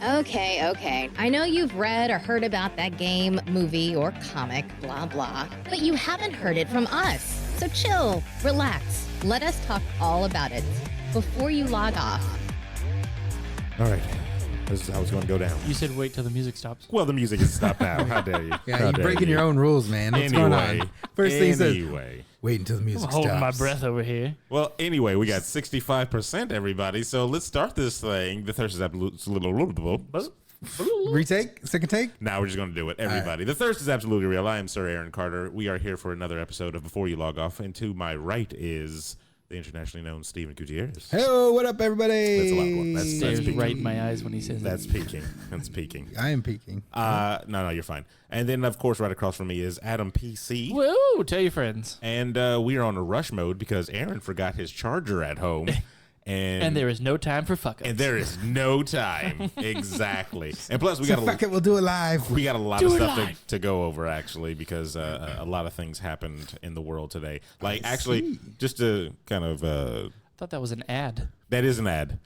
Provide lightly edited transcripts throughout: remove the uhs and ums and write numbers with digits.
Okay. I know you've read or heard about that game, movie, or comic, blah, blah, but you haven't heard it from us. So chill, relax, let us talk all about it before you log off. All right. This is how it's going to go down. You said wait till the music stops. Well, the music has stopped now. How dare you? Yeah, you're breaking your own rules, man. What's going on? First thing says, wait until the music I'm stops. holding my breath over here. Well, anyway, we got 65%, everybody. So let's start this thing. The thirst is absolutely real. Retake? Second take? Now we're just going to do it, everybody. The thirst is absolutely real. I am Sir Aaron Carter. We are here for another episode of Before You Log Off. And to my right is the internationally known Steven Gutierrez. Hello, what up, everybody? That's a loud one. That's Stares peaking. right in my eyes when he says That's peaking. That's peaking. I am peeking. No, you're fine. And then, of course, right across from me is Adam PC. Woo! Tell your friends. And we are on a rush mode because Aaron forgot his charger at home. And there is no time for fuck-ups. And there is no time. Exactly. And plus, we got fuck it, we'll do it live. We got a lot of stuff to go over, actually, because a lot of things happened in the world today. Like, actually, just to kind of... I thought that was an ad. That is an ad.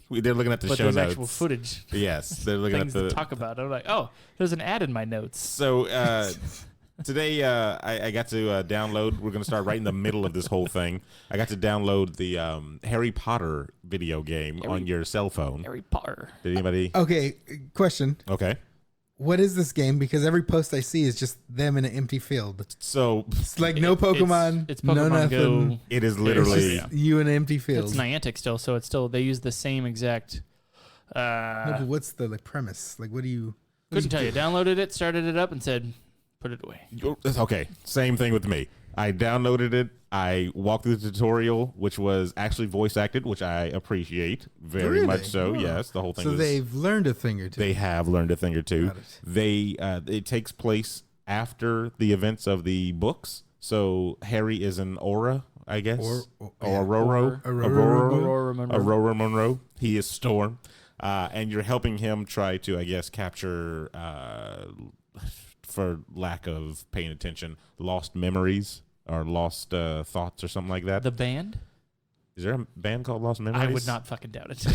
They're looking at the but show there's notes. Actual footage. Yes, they're looking things at the... to talk about. I'm like, oh, there's an ad in my notes. So... Today, I got to download. We're going to start right in the middle of this whole thing. I got to download the Harry Potter video game on your cell phone. Harry Potter. Did anybody? Okay, question. Okay. What is this game? Because every post I see is just them in an empty field. So it's like no Pokemon. It's Pokemon no nothing. Go. It is literally you in an empty field. It's Niantic still, so it's still they use the same exact. No, but what's the premise? Like, what do you? Couldn't tell you. Downloaded it, started it up, and said, "Put it away." Okay, same thing with me. I downloaded it. I walked through the tutorial, which was actually voice acted, which I appreciate very much so. Oh. Yes, the whole thing. So they've learned a thing or two. They have learned a thing or two. It takes place after the events of the books. So Harry is an Aurora, I guess, Aurora Monroe. He is Storm, and you're helping him try to, I guess, capture. For lack of paying attention, lost memories or lost thoughts or something like that. The band? Is there a band called Lost Memories? I would not fucking doubt it.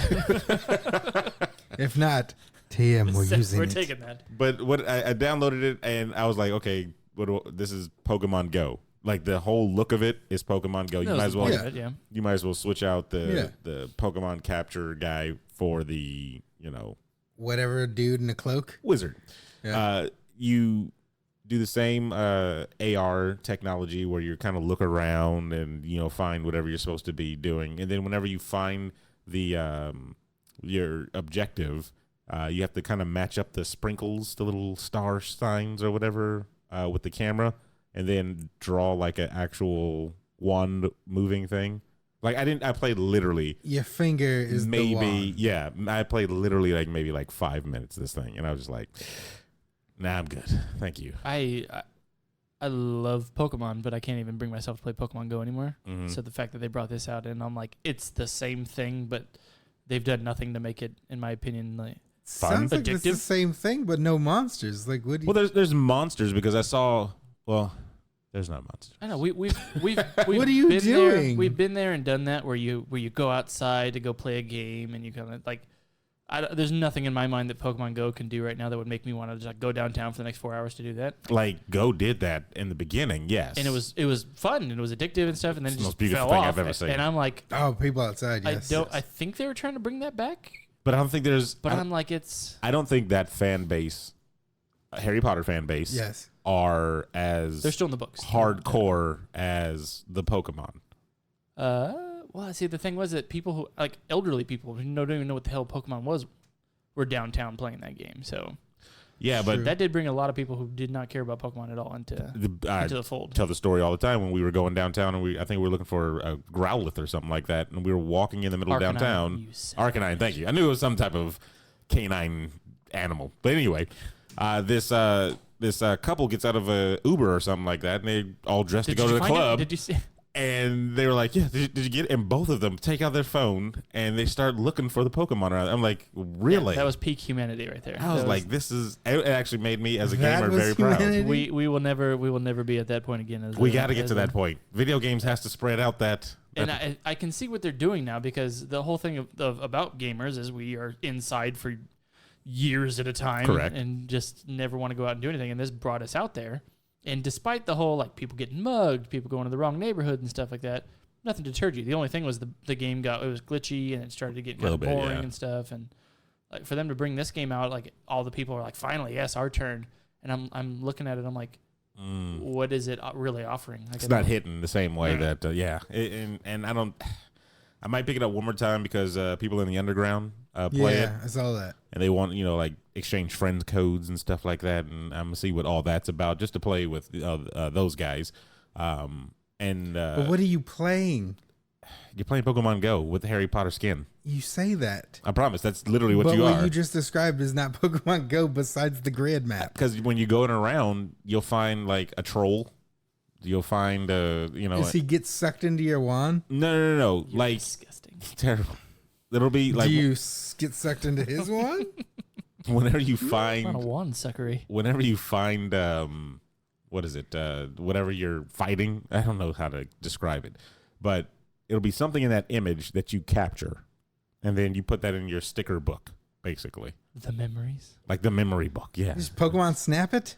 If not, TM, we're using We're it. taking that. But what I downloaded it and I was like, okay, this is Pokemon Go. Like the whole look of it is Pokemon Go. You might as well, you might as well switch out the Pokemon capture guy for the whatever dude in a cloak wizard. Yeah. You do the same AR technology where you kind of look around and find whatever you're supposed to be doing, and then whenever you find the your objective, you have to kind of match up the sprinkles, the little star signs or whatever, with the camera, and then draw like an actual wand moving thing. Like I played literally. Your finger is the wand. Yeah. I played literally like 5 minutes of this thing, and I was just like. Nah, I'm good. Thank you. I love Pokemon, but I can't even bring myself to play Pokemon Go anymore. Mm-hmm. So the fact that they brought this out, and I'm like, it's the same thing, but they've done nothing to make it, in my opinion, like sounds like it's the same thing, but no monsters. Like, what do you? Well, there's monsters because I saw. Well, there's not monsters. I know we've what are you doing? We've been there and done that where you go outside to go play a game, and you kind of like. There's nothing in my mind that Pokemon Go can do right now that would make me want to just go downtown for the next 4 hours to do that. Like Go did that in the beginning, yes, and it was fun and it was addictive and stuff, and then it's it the just most beautiful fell thing off. I've ever seen. And I'm like, oh, people outside, yes. I think they were trying to bring that back, but I don't think there's. But I'm like, it's. I don't think that fan base, Harry Potter fan base, yes, are as they're still in the books hardcore as the Pokemon. Well, see, the thing was that people who like elderly people who don't even know what the hell Pokemon was. We're downtown playing that game, so yeah, but that did bring a lot of people who did not care about Pokemon at all into the fold. Tell the story all the time when we were going downtown, and I think we were looking for a Growlithe or something like that, and we were walking in the middle of downtown. Arcanine, thank you. I knew it was some type of canine animal, but anyway, this couple gets out of a Uber or something like that, and they all dressed to go to the club. Did you see? And they were like, yeah, did you get it? And both of them take out their phone and they start looking for the Pokemon around. I'm like, really? Yeah, that was peak humanity right there. I was like, it actually made me as a gamer very proud. We will never be at that point again. We got to get to that point. Video games has to spread out that. And I can see what they're doing now, because the whole thing about gamers is we are inside for years at a time. Correct. And just never want to go out and do anything. And this brought us out there. And despite the whole, like, people getting mugged, people going to the wrong neighborhood and stuff like that, nothing deterred you. The only thing was the game it was glitchy and it started to get kind of boring and stuff. And like for them to bring this game out, like all the people are like, finally, yes, our turn. And I'm looking at it, I'm like, what is it really offering? Like, it's not hitting the same way that, and I might pick it up one more time because people in the underground play it. Yeah, I saw that. And they want, like, exchange friends codes and stuff like that. And I'm going to see what all that's about just to play with those guys. But what are you playing? You're playing Pokemon Go with the Harry Potter skin. You say that. I promise. That's literally what you are. But what you just described is not Pokemon Go besides the grid map. Because when you go around, you'll find, like, a troll. You'll find, Does he get sucked into your wand? No. You're like, disgusting. Terrible. It'll be like. Do you get sucked into his wand? Whenever you find. Not a wand suckery. Whenever you find, what is it? Whatever you're fighting. I don't know how to describe it. But it'll be something in that image that you capture. And then you put that in your sticker book, basically. The memories? Like the memory book, yeah. Just Pokemon Snap it?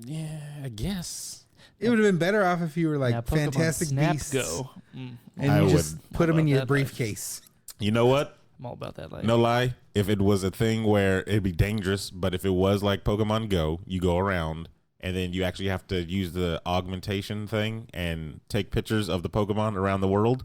Yeah, I guess. It would have been better off if you were like Fantastic Snap Beasts. Go. And you just put them in your briefcase. You know what? I'm all about that life. No lie. If it was a thing where it'd be dangerous, but if it was like Pokemon Go, you go around and then you actually have to use the augmentation thing and take pictures of the Pokemon around the world,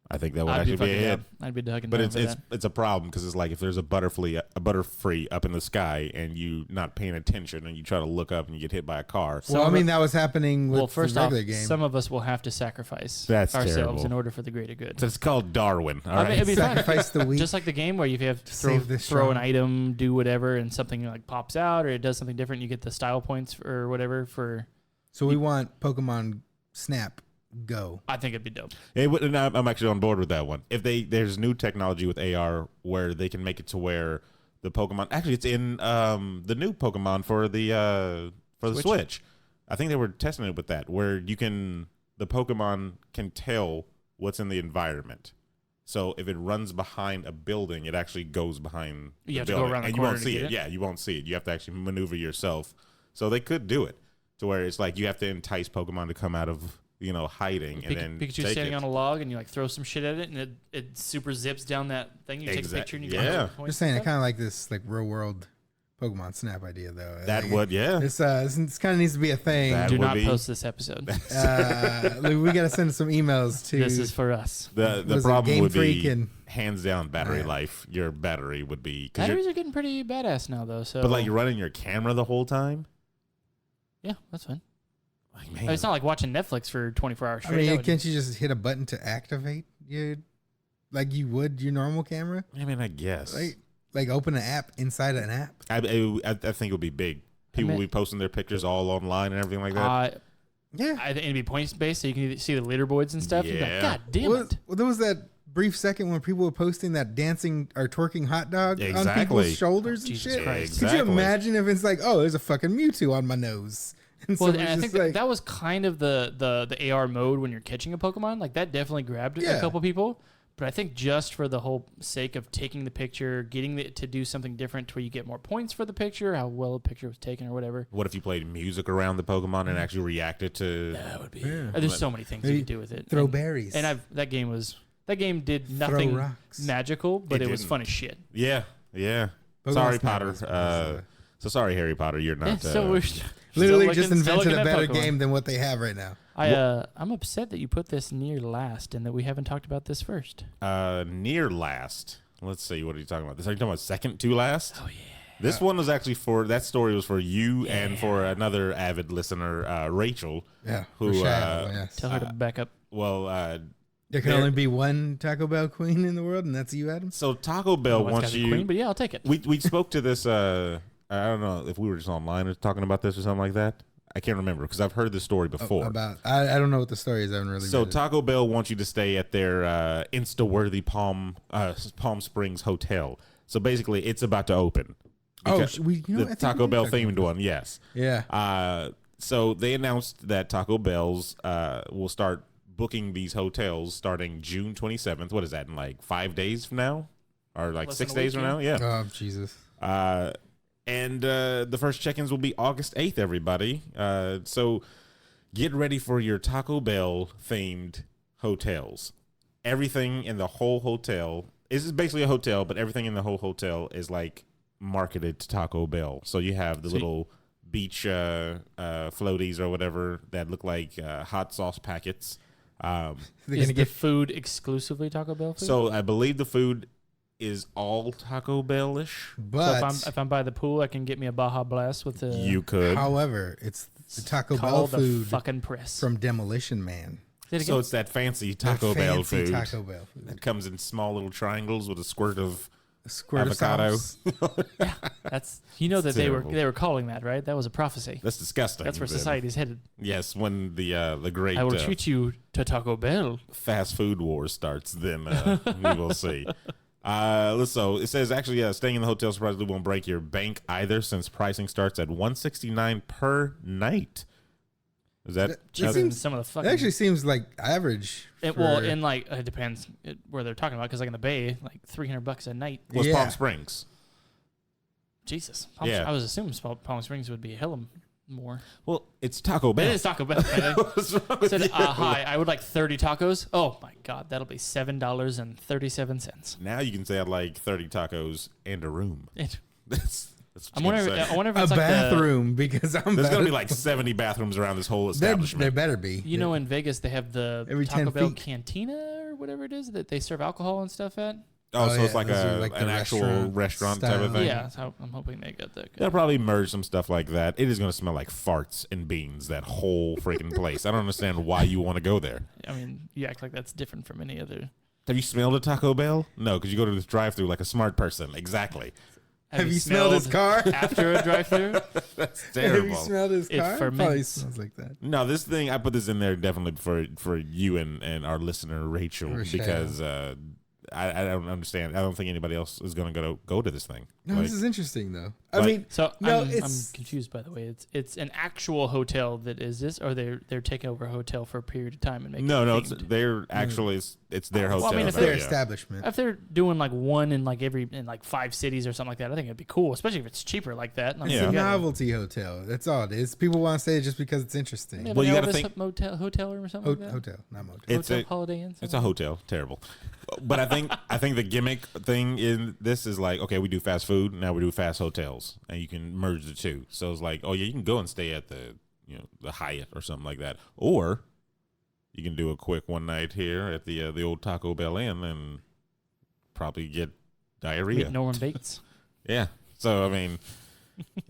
I think that would actually be a hit. I'd be ducking. But it's a problem because it's like if there's a Butterfree up in the sky and you not paying attention and you try to look up and you get hit by a car. Well, I mean that was happening with the regular game. Some of us will have to sacrifice ourselves terrible. In order for the greater good. So it's called Darwin. All right, it'd be sacrifice the weak. Just like the game where you have to throw an item, do whatever, and something like pops out or it does something different. You get the style points or whatever for. So we want Pokemon Snap. Go. I think it'd be dope. And I'm actually on board with that one. If there's new technology with AR where they can make it to where the Pokemon actually it's in the new Pokemon for the Switch. I think they were testing it with that where the Pokemon can tell what's in the environment. So if it runs behind a building, it actually goes behind you have building, to go around the and corner you won't see to get it. Yeah, you won't see it. You have to actually maneuver yourself. So they could do it to where it's like you have to entice Pokemon to come out of hiding and then Pikachu standing on a log and you like throw some shit at it and it super zips down that thing. You take a picture and you yeah. I'm just saying, I kind of like this like real world Pokemon Snap idea though. That would This kind of needs to be a thing. Do not post this episode. We got to send some emails to. This is for us. The problem would be hands down battery life. Your battery would be batteries are getting pretty badass now though. So, but like you're running your camera the whole time. Yeah, that's fine. Like, man. It's not like watching Netflix for 24 hours straight. I mean, can't you just hit a button to activate like you would your normal camera? I mean, I guess. Like open an app inside an app. I think it would be big. People will be posting their pictures all online and everything like that. Yeah. I think it'd be points based so you can see the leaderboards and stuff. Yeah. You'd be like, God damn it. Well, there was that brief second when people were posting that dancing or twerking hot dog on Exactly. people's shoulders and Jesus shit. Christ. Could you imagine if it's like, oh, there's a fucking Mewtwo on my nose? And Well, and I think that was kind of the AR mode when you're catching a Pokemon. Like that definitely grabbed a couple people. But I think just for the whole sake of taking the picture, getting it to do something different to where you get more points for the picture, how well a picture was taken or whatever. What if you played music around the Pokemon and actually reacted to? That would be. There's so many things you could do with it. Throw berries. And that game did nothing magical, but it was fun as shit. Yeah. Pokemon Sorry, Snap Potter. So sorry, Harry Potter. You're not. So we're literally just invented a better game than what they have right now. I'm upset that you put this near last and that we haven't talked about this first. Near last. Let's see. What are you talking about? Are you talking about second to last? Oh, yeah. This one was actually that story was for you and for another avid listener, Rachel. Yeah. Who, yes. Tell her to back up. Well, there can only be one Taco Bell queen in the world, and that's you, Adam? So Taco Bell wants you. Queen, but yeah, I'll take it. We spoke to this. I don't know if we were just online or talking about this or something like that. I can't remember because I've heard this story before. I don't know what the story is. I haven't really. So read it. Taco Bell wants you to stay at their Insta-worthy Palm Springs hotel. So basically, it's about to open. The Taco Bell themed one, yes. Yeah. So they announced that Taco Bell's will start booking these hotels starting June 27th. What is that, in like 5 days from now? Or like Less 6 than a days week, from now? Yeah. Oh, Jesus. And the first check-ins will be August 8th, everybody. So get ready for your Taco Bell themed hotels. Everything in the whole hotel, this is basically a hotel, but everything in the whole hotel is like marketed to Taco Bell. So you have the little beach floaties or whatever that look like hot sauce packets. Is the food exclusively Taco Bell food? So I believe the food is all Taco Bell-ish. But so if I'm by the pool, I can get me a Baja Blast with the. You could. However, it's the Taco call Bell the food fucking press from Demolition Man. So it's that fancy Taco Bell food. Taco Bell food. That comes in small little triangles with a squirt of Squirt avocado. Of sauce. Yeah, that's they terrible. were calling that, right? That was a prophecy. That's disgusting. That's where society's headed. Yes, when the great I will treat you to Taco Bell. fast food war starts, then we will see. So it says actually, staying in the hotel surprisingly won't break your bank either, since pricing starts at $169 per night. Is that Cheaper than some of the fucking. It actually seems like average. In like it depends where they're talking about, because like in the Bay, like $300 a night. was Yeah. Palm Springs? Jesus, Yeah. I was assuming Palm Springs would be a hell of more. Well, it's Taco Bell. It is Taco Bell. What's wrong with Said, you? hi, I would like 30 tacos. Oh my God, that'll be $7.37. Now you can say I'd like 30 tacos and a room. That's I what wonder. you can say. I wonder if A it's like bathroom because There's going to be like 70 bathrooms around this whole there establishment. better be. You know, in Vegas they have the Every Taco 10 Bell feet. Cantina or whatever it is that they serve alcohol and stuff at. Oh, so yeah, it's like those are like an the actual restaurant type of style. thing? Yeah, so I'm hoping they got that. They'll probably merge some stuff like that. It is going to smell like farts and beans, that whole freaking place. I don't understand why you want to go there. I mean, you act like that's different from any other. Have you smelled a Taco Bell? No, because you go to this drive-thru like a smart person. Exactly. Have you smelled his car? after a drive-through? That's Have terrible. you smelled his It car? Probably ferments. smells like that. No, this thing, I put this in there definitely for you and our listener, Rachel, Rochelle. because I don't understand. I don't think anybody else is going to go to this thing. No, Like, this is interesting though. But- I mean, So No, I'm it's- confused, by the way. It's an actual hotel that is this, or they're taking over a hotel for a period of time and making no, it it's, themed? they're actually, it's their Well, I hotel. mean, if so, their yeah. establishment. If they're doing like one in like in like 5 cities or something like that, I think it'd be cool, especially if it's cheaper like that. Like, Yeah. you It's a got novelty hotel. That's all it is. People want to say it just because it's interesting. maybe Well, you like gotta Elvis think- hotel room or something like that. Hotel, not motel. It's Hotel a- Holiday Inn. It's a something? hotel. Terrible. But I think the gimmick thing in this is like, okay, we do fast food, now we do fast hotels, and you can merge the two. So it's like, oh yeah, you can go and stay at the Hyatt or something like that, or you can do a quick one night here at the old Taco Bell Inn and probably get diarrhea. Meet Norman Bates. Yeah. So I mean,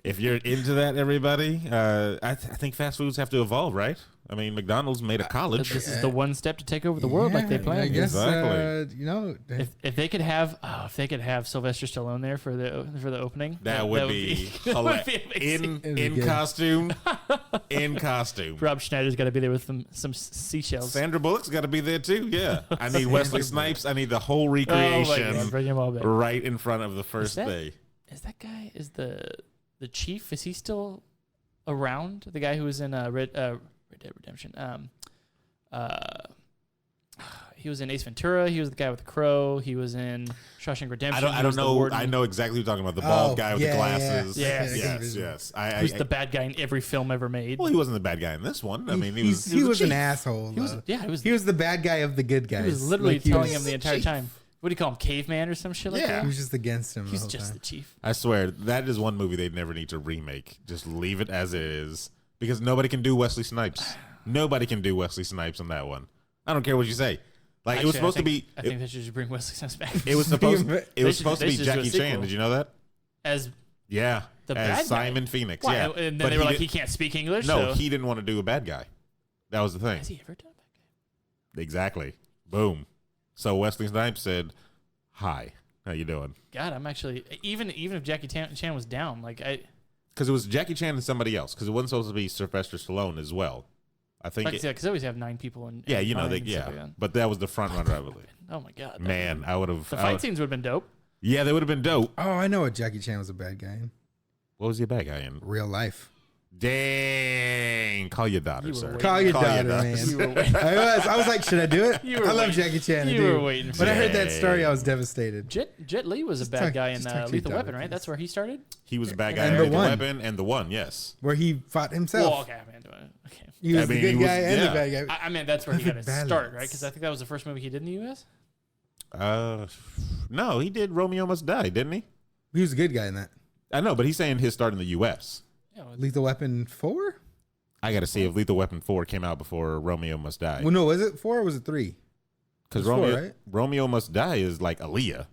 if you're into that, everybody, I think fast foods have to evolve, right? I mean, McDonald's made a college. This is the one step to take over the world like they Yeah, planned. I guess, Exactly. If they could have Sylvester Stallone there for the opening, That would be that would hilarious. be amazing. In good. costume. In costume. Rob Schneider's got to be there with some seashells. Sandra Bullock's got to be there too. Yeah. I need Wesley Snipes. I need the whole Oh my recreation God, bring him all back. right in front of the first that- day. Is that guy? Is the chief? Is he still around? The guy who was in Red Dead Redemption. He was in Ace Ventura. He was the guy with the crow. He was in Shawshank Redemption. I He don't was the know. warden. I know exactly who you're talking about. The bald Oh, guy with yeah, the glasses. yeah. Yes. Yes. Who's the bad guy in every film ever made? Well, he wasn't the bad guy in this one. I mean, he was an chief. asshole. He was, though. yeah, he was. He was the bad guy of the good guys. He was literally Like, he telling was- him the entire time. What do you call him? Caveman or some shit like Yeah. that? He was just against him. He's the whole just time. the chief. I swear, that is one movie they'd never need to remake. Just leave it as it is. Because nobody can do Wesley Snipes. Nobody can do Wesley Snipes on that one. I don't care what you say. Like, it was supposed to be. I think they should just bring Wesley Snipes back. It was supposed. It They was should- supposed to they be should do a Jackie Chan. sequel. Did you know that? as Yeah, the as bad guy. Simon Phoenix. Why? Yeah, And then But they were like, did- he can't speak English. No, so. he didn't want to do a bad guy. That was the thing. Has he ever done a bad guy? Exactly. Boom. So Wesley Snipes said, "Hi, how you doing?" God, I'm actually even if Jackie Chan was down, like Because it was Jackie Chan and somebody else. Because it wasn't supposed to be Sylvester Stallone as well. I think. Because they always have 9 people in. Yeah, you know, but that was the front runner, I believe. Oh my god, man, I would have. The fight scenes would have been dope. Yeah, they would have been dope. Oh, I know what Jackie Chan was a bad guy in. What was he a bad guy in? Real life. Dang. Call your daughter, sir. Call your daughter, man. I was like, should I do it? I love Jackie Chan. You were waiting for When I heard that story, I was devastated. Jet Li was a bad guy in Lethal Weapon, right? That's where he started? He was a bad guy in Lethal Weapon and the one, yes. Where he fought himself. Well, okay. He was the good guy and the bad guy. I mean, that's where he got his start, right? Because I think that was the first movie he did in the U.S. No, he did Romeo Must Die, didn't he? He was a good guy in that. I know, but he's saying his start in the U.S. Yeah, Lethal Weapon 4? I got to see if Lethal Weapon 4 came out before Romeo Must Die. Well, no, was it 4 or was it 3? Because Romeo Must Die is like Aaliyah.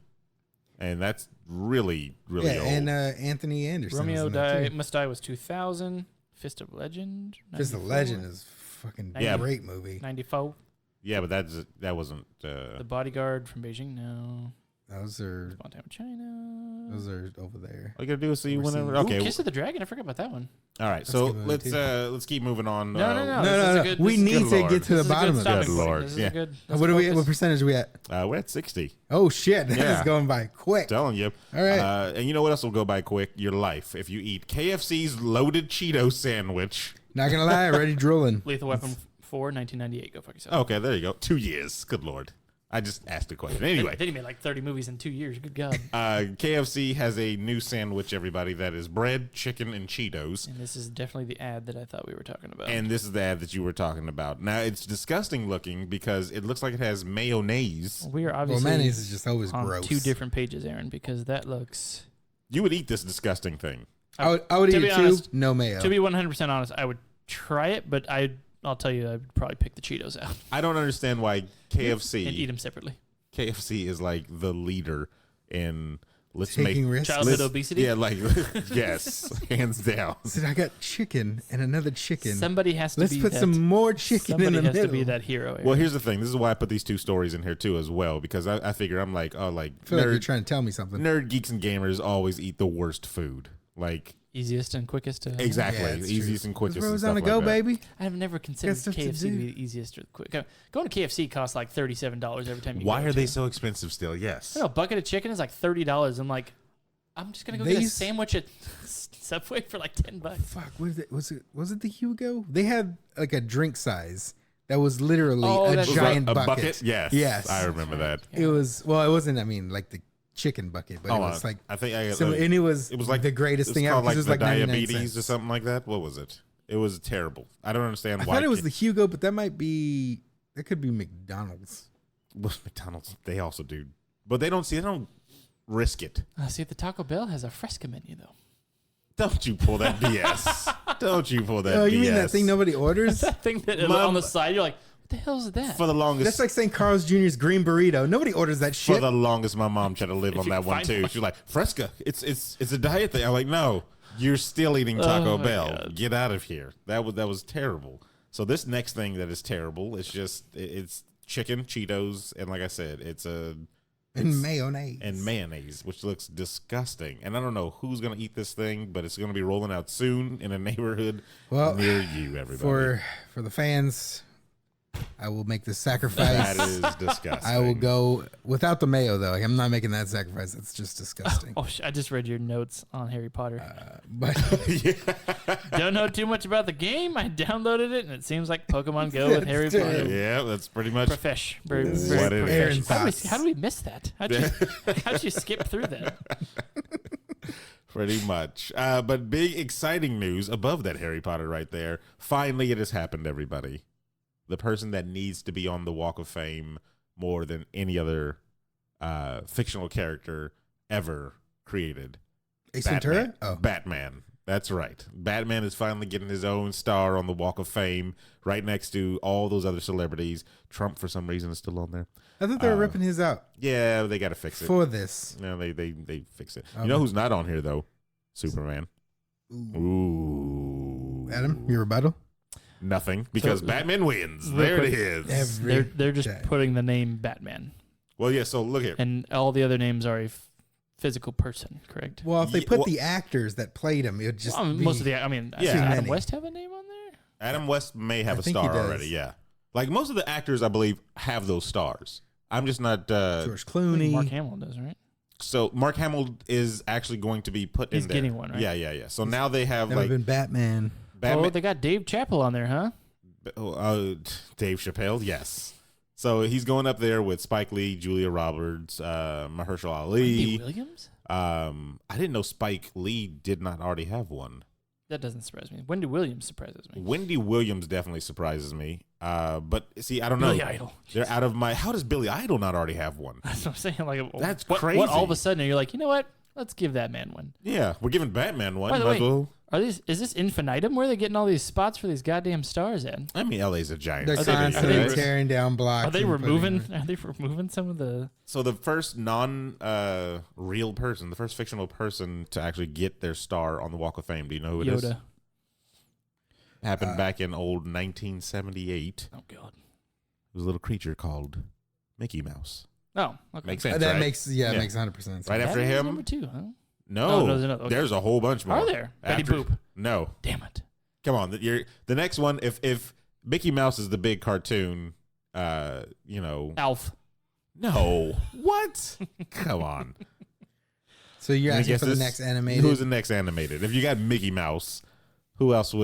And that's really, really old. And Anthony Anderson. Romeo Must Die was 2000. Fist of Legend. Fist of Legend is fucking great movie. 94. Yeah, but that wasn't... The Bodyguard from Beijing, no. Those are... Small Town China. Those are over there. All you gotta do is see whenever... Okay. Kiss of the Dragon, I forgot about that one. All right, so let's keep moving on. No. We need to get to the bottom of this. Good Lord. Yeah. What percentage are we at? We're at 60. Oh, shit. That is going by quick. I'm telling you. All right. And you know what else will go by quick? Your life. If you eat KFC's loaded Cheeto sandwich. Not going to lie, already drooling. Lethal Weapon 4, 1998. Go fuck yourself. Okay, there you go. 2 years. Good Lord. I just asked a question. Anyway. Then he made like 30 movies in 2 years. Good God. KFC has a new sandwich, everybody, that is bread, chicken, and Cheetos. And this is definitely the ad that I thought we were talking about. And this is the ad that you were talking about. Now, it's disgusting looking because it looks like it has mayonnaise. We are obviously mayonnaise is just always on gross. 2 different pages, Aaron, because that looks... You would eat this disgusting thing. I would eat it too. No mayo. To be 100% honest, I would try it, but I'll tell you, I'd probably pick the Cheetos out. I don't understand why KFC... and eat them separately. KFC is like the leader in childhood obesity. Yeah, like yes, hands down. Said I got chicken and another chicken. Somebody has to. Let's put some more chicken in the middle. Somebody has to be that hero. Aaron. Well, here's the thing. This is why I put these 2 stories in here too, as well, because I figure I'm like, oh, like I feel like you're trying to tell me something. Nerd geeks and gamers always eat the worst food, like. Easiest and quickest to... Exactly. Yeah, easiest and quickest. Where was on the go, baby? I've never considered KFC to be the easiest or quick. Going to KFC costs like $37 every time you go. Why are they so expensive still? Yes. I don't know, a bucket of chicken is like $30. I'm like, I'm just going to go get a sandwich at Subway for like $10. Fuck, what is it? Was it the Hugo? They had like a drink size that was literally a giant bucket. Yes. I remember that. It was, well, it wasn't, I mean, like the chicken bucket, but it was like I think and it was like the greatest thing ever. Like it was the like diabetes or something like that. What was it? It was terrible. I don't understand why. I thought it was the Hugo, but that could be McDonald's. Well, McDonald's, they also do, but they don't risk it. See, the Taco Bell has a Fresca menu though. Don't you pull that BS? Don't you pull that? Oh, you BS. mean that thing nobody orders? That thing that on the side, you're like, what the hell is that? For the longest, that's like St. Carl's Jr.'s green burrito. Nobody orders that shit. For the longest, my mom tried to live on that one too. She's like, Fresca, it's a diet thing. I'm like, no, you're still eating Taco Bell. God. Get out of here. That was terrible. So this next thing that is terrible, it's chicken, Cheetos, and like I said, it's mayonnaise, which looks disgusting. And I don't know who's gonna eat this thing, but it's gonna be rolling out soon in a neighborhood near you. Everybody, for the fans, I will make the sacrifice. That is disgusting. I will go without the mayo, though. I'm not making that sacrifice. That's just disgusting. I just read your notes on Harry Potter. But don't know too much about the game. I downloaded it, and it seems like Pokemon Go with Harry Potter. Yeah, that's pretty much very what it is. How do we miss that? How'd you skip through that? Pretty much. But big, exciting news above that Harry Potter right there. Finally, it has happened, everybody. The person that needs to be on the Walk of Fame more than any other fictional character ever created. Ace Ventura? Oh. Batman. That's right. Batman is finally getting his own star on the Walk of Fame right next to all those other celebrities. Trump, for some reason, is still on there. I thought they were ripping his out. Yeah, they got to fix it. For this. No, they fix it. Okay. You know who's not on here, though? Superman. Ooh. Adam, your rebuttal? Nothing, because Batman wins. There it is. They're just putting the name Batman. Well, yeah, so look here. And all the other names are a physical person, correct? Well, if they Yeah, put well- the actors that played him, it would just be, Most of the, I mean, Yeah. does Adam many. West have a name on there? Adam West may have I a think he star does. already. Yeah, like most of the actors, I believe, have those stars. I'm just not. George I think Clooney. Mark Hamill does, right? So Mark Hamill is actually going to be put He's in there. getting one, right? Yeah. So now they have Never like been Batman. Batman. Oh, they got Dave Chappelle on there, huh? Dave Chappelle, yes. So he's going up there with Spike Lee, Julia Roberts, Mahershala Ali. Wendy Williams? I didn't know Spike Lee did not already have one. That doesn't surprise me. Wendy Williams surprises me. Wendy Williams definitely surprises me. But see, I don't know. Billy Idol. They're out of my. How does Billy Idol not already have one? That's what I'm saying. Like, That's what, crazy. What all of a sudden you're like, you know what? Let's give that man one. Yeah, we're giving Batman one. By the Might as way, well. Is this infinitum? Where are they getting all these spots for these goddamn stars at? I mean, LA's a giant They're city. constantly right? tearing down blocks. Are they and removing? putting- Are they removing some of the? So the first non-real person, the first fictional person to actually get their star on the Walk of Fame. Do you know who it is? Yoda. Happened back in old 1978. Oh god. It was a little creature called Mickey Mouse. Oh, okay. Makes sense, that right? makes it Yeah. makes 100% sense. Right after That is him? number 2, huh? No, Oh, no, there's another. Okay. there's a whole bunch more. Are there? Betty After- Boop. No, Damn it. come on. The next one. If Mickey Mouse is the big cartoon, Alf. no, what? Come on. So you're Let me asking guess for the this. next animated? Who's the next animated? If you got Mickey Mouse, who else do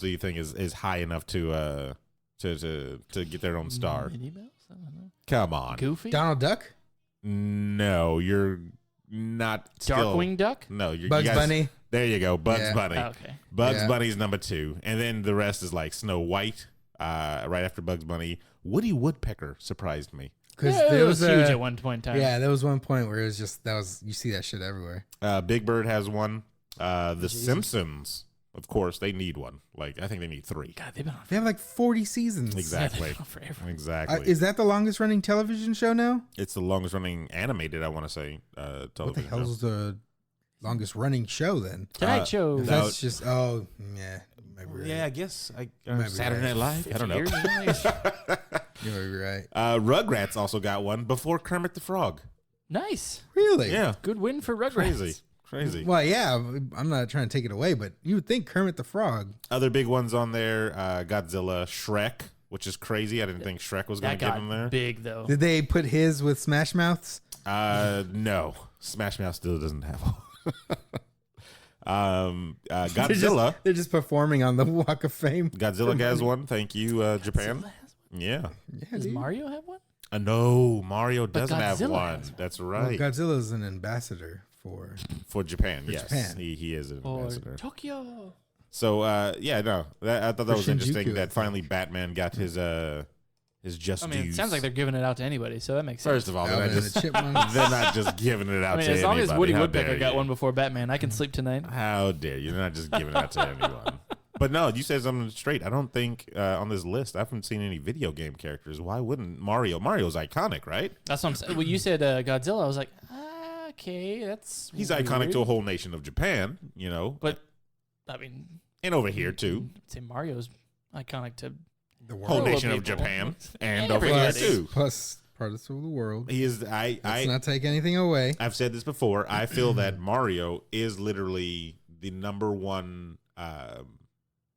you think is high enough to get their own star? Minnie Mouse? I don't know. Come on. Goofy? Donald Duck? No, you're not. Still, Darkwing Duck? No, you Bugs guys, Bunny? There you go, Bugs Yeah. Bunny. Oh, okay. Bugs Yeah. Bunny's number 2, and then the rest is like Snow White. Right after Bugs Bunny, Woody Woodpecker surprised me. Because Yeah, there it was was huge a, at one point in time. yeah, there was one point where it was just you see that shit everywhere. Big Bird has one. The Jesus. Simpsons, of course, they need one. Like I think they need 3. God, they've been on They have like 40 seasons. Exactly. they've been on forever. Exactly. Is that the longest running television show now? It's the longest running animated, I want to say, What the television show. hell's the longest running show then? Tonight Show. If No. that's just yeah, might be right. Yeah, I guess Might be Saturday right. Night Live. I don't know. Years, You might be right. Rugrats also got one before Kermit the Frog. Nice. Really? Yeah, Good win for Rugrats. crazy. Well, yeah. I'm not trying to take it away, but you would think Kermit the Frog. Other big ones on there: Godzilla, Shrek, which is crazy. I didn't think Shrek was going That to get got him there. big, though. Did they put his with Smash Mouths? No, Smash Mouth still doesn't have one. They're Godzilla. they're just performing on the Walk of Fame. Godzilla has one. Thank you, Japan. Godzilla has one? Yeah. Yeah, Does dude. Mario have one? No, Mario doesn't have Godzilla one. has one. That's Well, right. Godzilla's an ambassador for. For Japan, For yes. Japan. He is an Or ambassador. Tokyo? So, yeah, no. I thought that was Shinjuku, interesting I that think. finally Batman got his just I mean, dues. it sounds like they're giving it out to anybody, so that makes sense. First of all, they're Alvin not and just the Chipmunks. they're not just giving it out I mean, to as long anybody. as Woody How Woodpecker dare got you. one before Batman, I can sleep tonight. How dare you? They're not just giving it out to anyone. But no, you said something straight. I don't think on this list I haven't seen any video game characters. Why wouldn't Mario? Mario's iconic, right? That's what I'm saying. When you said Godzilla, I was like, okay, that's He's weird. iconic to a whole nation of Japan, But I mean, and over here too. I'd say Mario's iconic to The Whole world. Hello, nation of people. Japan and And over here everybody. too. Plus parts of the world. He is. Let's not take anything away. I've said this before. I feel that Mario is literally the number one.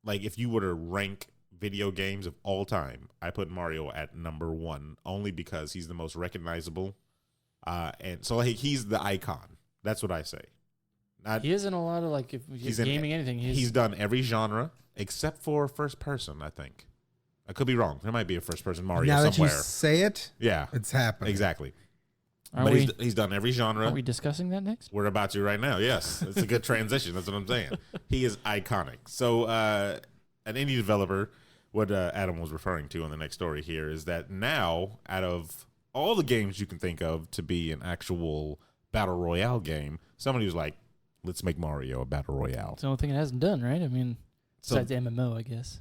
Like, if you were to rank video games of all time, I put Mario at number 1 only because he's the most recognizable. And so like, he's the icon. That's what I say. He is in a lot of like if He's he's in- gaming anything. He's done every genre except for first person, I think. I could be wrong. There might be a first person Mario Now that somewhere. you say it, Yeah, it's happening. exactly. Are But we? he's done every genre. Are we discussing that next? We're about to right now. Yes, it's a good transition. That's what I'm saying. He is iconic. So, an indie developer, what Adam was referring to on the next story here, is that now, out of all the games you can think of to be an actual battle royale game, somebody was like, "Let's make Mario a battle royale." It's the only thing it hasn't done, right? I mean, So- besides MMO, I guess.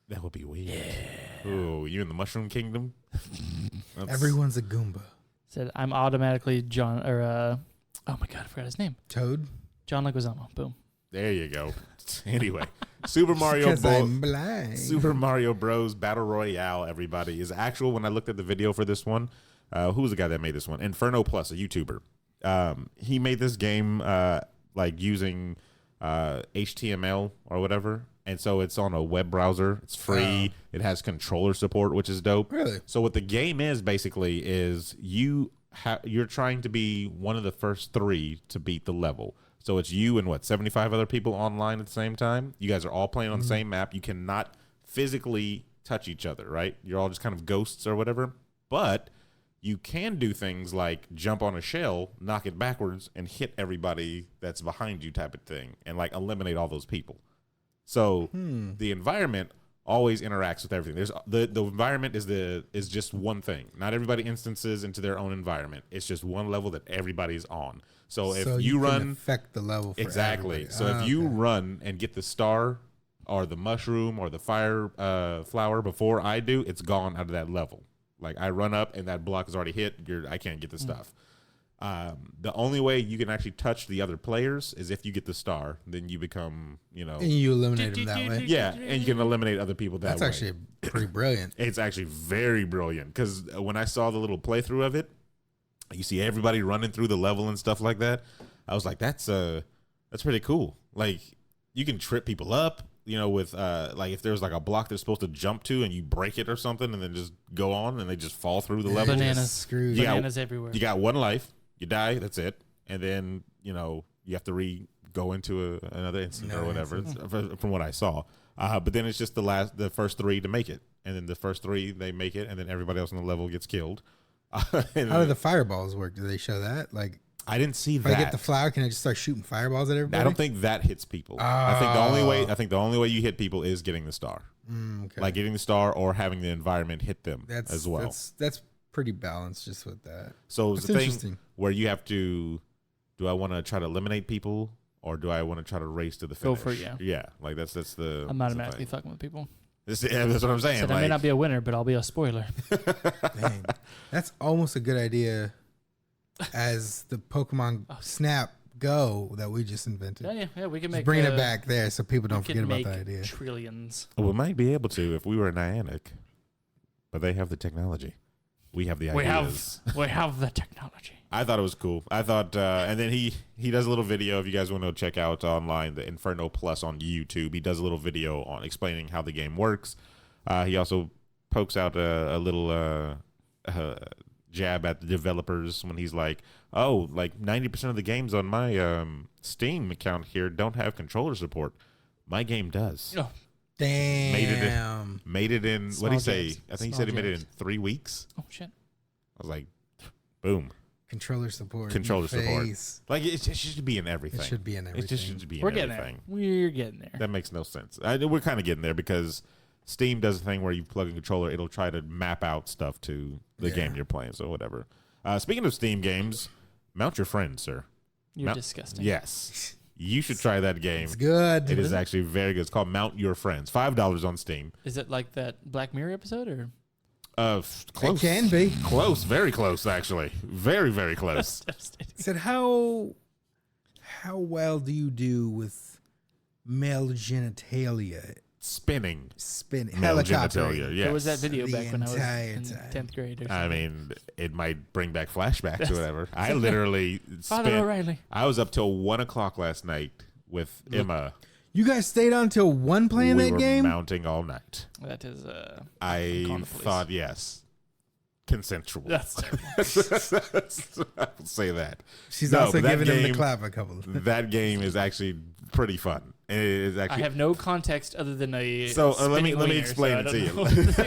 That would be weird. Ooh, you in the Mushroom Kingdom? That's- Everyone's a Goomba. Said I'm automatically John or oh my god, I forgot his name. Toad. John Leguizamo. Boom. There you go. Anyway, Super Mario Because Bros. I'm blind. Super Mario Bros. Battle Royale, everybody, is actual. When I looked at the video for this one, who was the guy that made this one? Inferno Plus, a YouTuber. He made this game like using HTML or whatever, and so it's on a web browser. It's free. It has controller support, which is dope. Really? So what the game is basically is you're trying to be one of the first 3 to beat the level. So it's you and 75 other people online at the same time. You guys are all playing on the same map. You cannot physically touch each other, right? You're all just kind of ghosts or whatever. But you can do things like jump on a shell, knock it backwards, and hit everybody that's behind you type of thing, and like eliminate all those people. So the environment always interacts with everything. There's the environment is just one thing. Not everybody instances into their own environment. It's just one level that everybody's on. So if you run, can affect the level for exactly. everybody. So if you run and get the star or the mushroom or the fire flower before I do, it's gone out of that level. Like I run up and that block is already hit. I can't get the stuff. The only way you can actually touch the other players is if you get the star. Then you become, and you eliminate them that way. yeah, and you can eliminate other people that way. That's actually pretty brilliant. It's actually very brilliant because when I saw the little playthrough of it, you see everybody running through the level and stuff like that. I was like, that's pretty cool. Like you can trip people up, with like if there's like a block they're supposed to jump to and you break it or something and then just go on and they just fall through the level. Bananas. Screwed. Bananas everywhere. You got one life. You die. That's it. And then you have to go into another instant or whatever. From what I saw. But then it's just the first 3 to make it, and then the first 3 they make it, and then everybody else on the level gets killed. How do the fireballs work? Do they show that? Like, I didn't see if that. I get the flower, can I just start shooting fireballs at everybody? I don't think that hits people. I think the only way you hit people is getting the star. Okay. Like getting the star or having the environment hit them as well. That's pretty balanced just with that. So it's That's the interesting. thing where you have to, do I want to try to eliminate people or do I want to try to race to the finish? Go for it, yeah. Yeah, like that's the. I'm automatically fucking with people. That's what I'm saying. Said I may not be a winner, but I'll be a spoiler. Dang. That's almost a good idea as the Pokemon Snap Go that we just invented. Yeah, we can Just make bringing it back there so people don't forget about make that idea. trillions. We might be able to if we were Niantic, but they have the technology. We have the ideas. We have the technology. I thought it was cool. I thought, and then he does a little video. If you guys want to check out online, the Inferno Plus on YouTube, he does a little video on explaining how the game works. He also pokes out a little jab at the developers when he's like, "Oh, like 90% of the games on my Steam account here don't have controller support. My game does." Oh, Damn. Made it in Small what did he say? games. I think he Small said he made it games. in 3 weeks. oh shit. I was like, boom. Controller support. Controller support. Face. Like it should be in everything. It should be in everything. It just should be in We're getting everything. there. We're getting there. That makes no sense. We're kind of getting there because Steam does a thing where you plug in controller, it'll try to map out stuff to the game you're playing. So whatever. Speaking of Steam games, Mount Your Friend, sir. You're disgusting. Yes. You should try that game. It's good. It is actually very good. It's called Mount Your Friends. $5 on Steam. Is it like that Black Mirror episode or? Close. It can be. Close. Very close, actually. Very, very close. Said how well do you do with male genitalia? Spinning. Male Helicoptering. genitalia. Yes. There was that video The back when I was entire in time. 10th grade or something. I mean, it might bring back flashbacks or whatever. I literally Father spent. O'Reilly. I was up till 1 o'clock last night with Emma. You guys stayed on till 1 playing We that were game? mounting all night. That is I Call the police. thought yes, consensual. that's I will say that. She's No, also but that giving him the game- clap a couple of That game is actually pretty fun. It is I actually. have no context other than a So let me spinning wiener, explain so it I to you. don't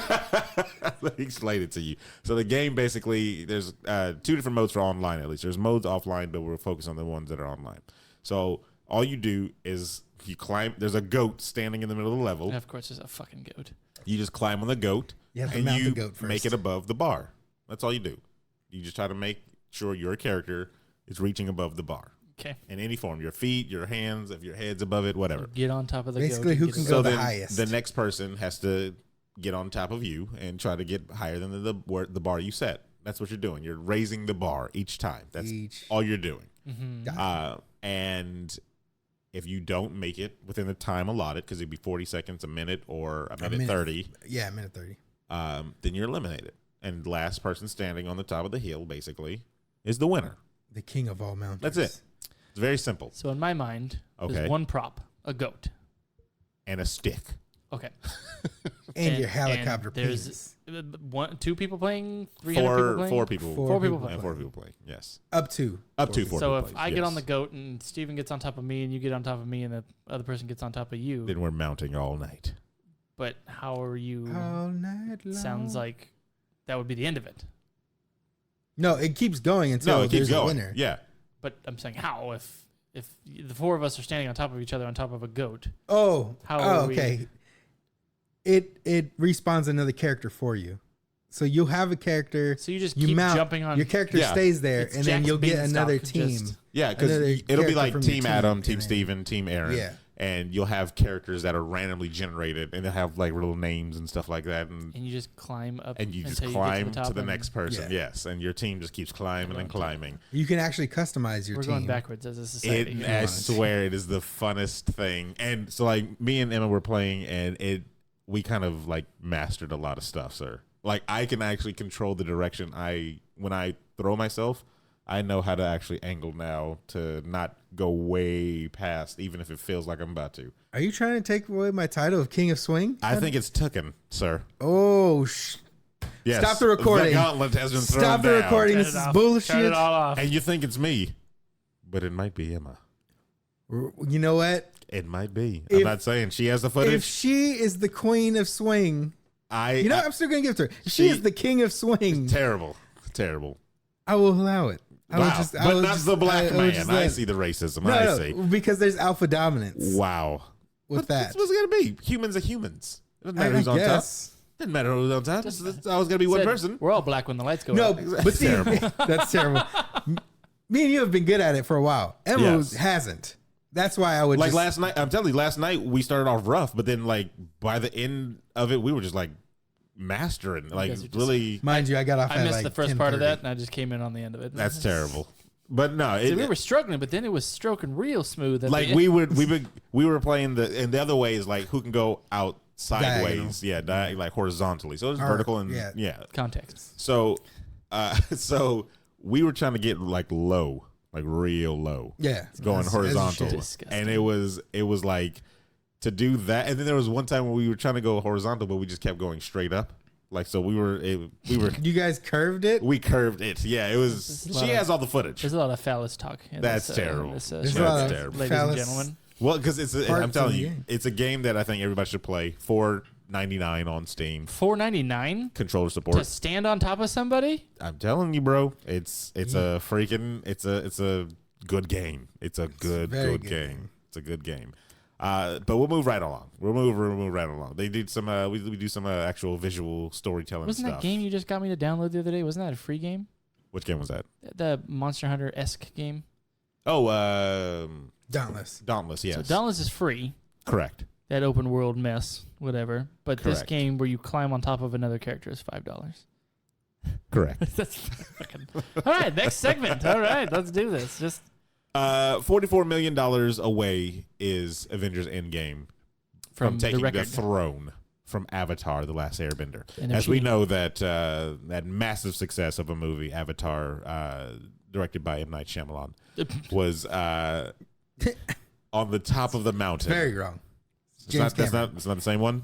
know. Let me explain it to you. So the game basically there's 2 different modes for online at least. There's modes offline, but we're focused on the ones that are online. So all you do is you climb. There's a goat standing in the middle of the level. And of course, there's a fucking goat. You just climb on the goat You have to and mount you the goat make first. it above the bar. That's all you do. You just try to make sure your character is reaching above the bar Okay. in any form. Your feet, your hands, if your head's above it, whatever. Get on top of the Basically, goat. who and can get go it. the then highest. the next person has to get on top of you and try to get higher than the bar you set. That's what you're doing. You're raising the bar each time. That's all you're doing. Mhm. And if you don't make it within the time allotted, because it'd be 40 seconds, a minute, or a minute 30, Yeah, a minute 30. then you're eliminated. And last person standing on the top of the hill, basically, is the winner. The king of all mountains. That's it. It's very simple. So in my mind, there's one prop, a goat. And a stick. Okay. And your helicopter there's penis. Two people playing, 300 people playing? Four people. Four people And 4 people playing, yes. Up to 4 So people if plays, I get yes. on the goat and Steven gets on top of me and you get on top of me and the other person gets on top of you. Then we're mounting all night. But how are you? all night long. Sounds like that would be the end of it. No, it keeps going until it keeps there's a going. winner. Yeah. But I'm saying how if the 4 of us are standing on top of each other on top of a goat. Oh, How are okay. It respawns another character for you. So you'll have a character. So you just you keep mount, jumping on. your character Yeah. stays there, It's and then Jack's you'll get Beanstalk, another just- team. Yeah, because Another it'll be character like from your Team team, Adam, Team and then- Steven, Team Aaron. Yeah. And you'll have characters that are randomly generated, and they'll have like little names and stuff like that. And you just climb up. you just until climb you get to the and next person, Yeah. yes. And your team just keeps climbing and climbing. You can actually customize your We're team. going backwards as a society. I swear it is the funnest thing. And so like me and Emma were playing, and we kind of like mastered a lot of stuff, sir. Like I can actually control the direction when I throw myself. I know how to actually angle now to not go way past, even if it feels like I'm about to. Are you trying to take away my title of King of Swing? I think it's tooken, sir. Oh, Yes. Stop the recording. The gauntlet has been thrown stop the down. recording. Turn This it is off. bullshit. Turn it all off. And you think it's me, but it might be Emma. You know what? It might be. If- I'm not saying she has the If footage. she is the queen of swing, I'm still going to give it to her. If she is the king of swing, terrible. Terrible. I will allow it. Wow. But that's the black man. I see the racism. I see. Because there's alpha dominance Wow. with that. What's it going to be? Humans are humans. It doesn't matter I who's on top. guess. Doesn't matter who's on top. It's always going to be one Said, person. We're all black when the lights go No, out. but see, terrible. that's terrible. Me and you have been good at it for a while. Emma Yes. hasn't. That's why I would Like just, last night, I'm telling you, last night we started off rough, but then like by the end of it, we were just like mastering, like guys are just- really. mind you, I got off I at missed like the first part of 10:30. that, and I just came in on the end of it. That's terrible. But no, See, we were struggling, but then it was stroking real smooth. At like the end. we were playing and the other way is like who can go out sideways, like horizontally. So it's Or- vertical and yeah. Context. So, so we were trying to get like low, like real low. Yeah, Going as you horizontal, should. Disgusting. and it was like to do that. And then there was one time when we were trying to go horizontal, but we just kept going straight up. Like so, we were. You guys curved it. We curved it. Yeah, it was. This is a She lot has all the footage. There's a lot of phallus talk. In That's this, terrible. This, There's a lot of terrible. Ladies phallus- and gentlemen. Well, because I'm Parts telling of the you, game. it's a game that I think everybody should play. $4.99 on Steam. $4.99 Controller to support. stand on top of somebody. I'm telling you, bro. It's a freaking. It's a good game. It's a good very good good game. It's a good game. But we'll move right along. We'll move right along. They did some. We do some actual visual storytelling Wasn't stuff. that game you just got me to download the other day? Wasn't that a free game? Which game was that? The Monster Hunter-esque game. Oh, Dauntless. Dauntless. Yes, So Dauntless is free. correct. That open world mess, whatever. But this Correct. game where you climb on top of another character is $5. Correct. That's fucking. All right, next segment. All right, let's do this. Just $44 million away is Avengers Endgame from the taking the record. throne from Avatar: The Last Airbender. And they're As we cheating. know that that massive success of a movie, Avatar, directed by M. Night Shyamalan, was on the top of the mountain. Very wrong. It's not the same one.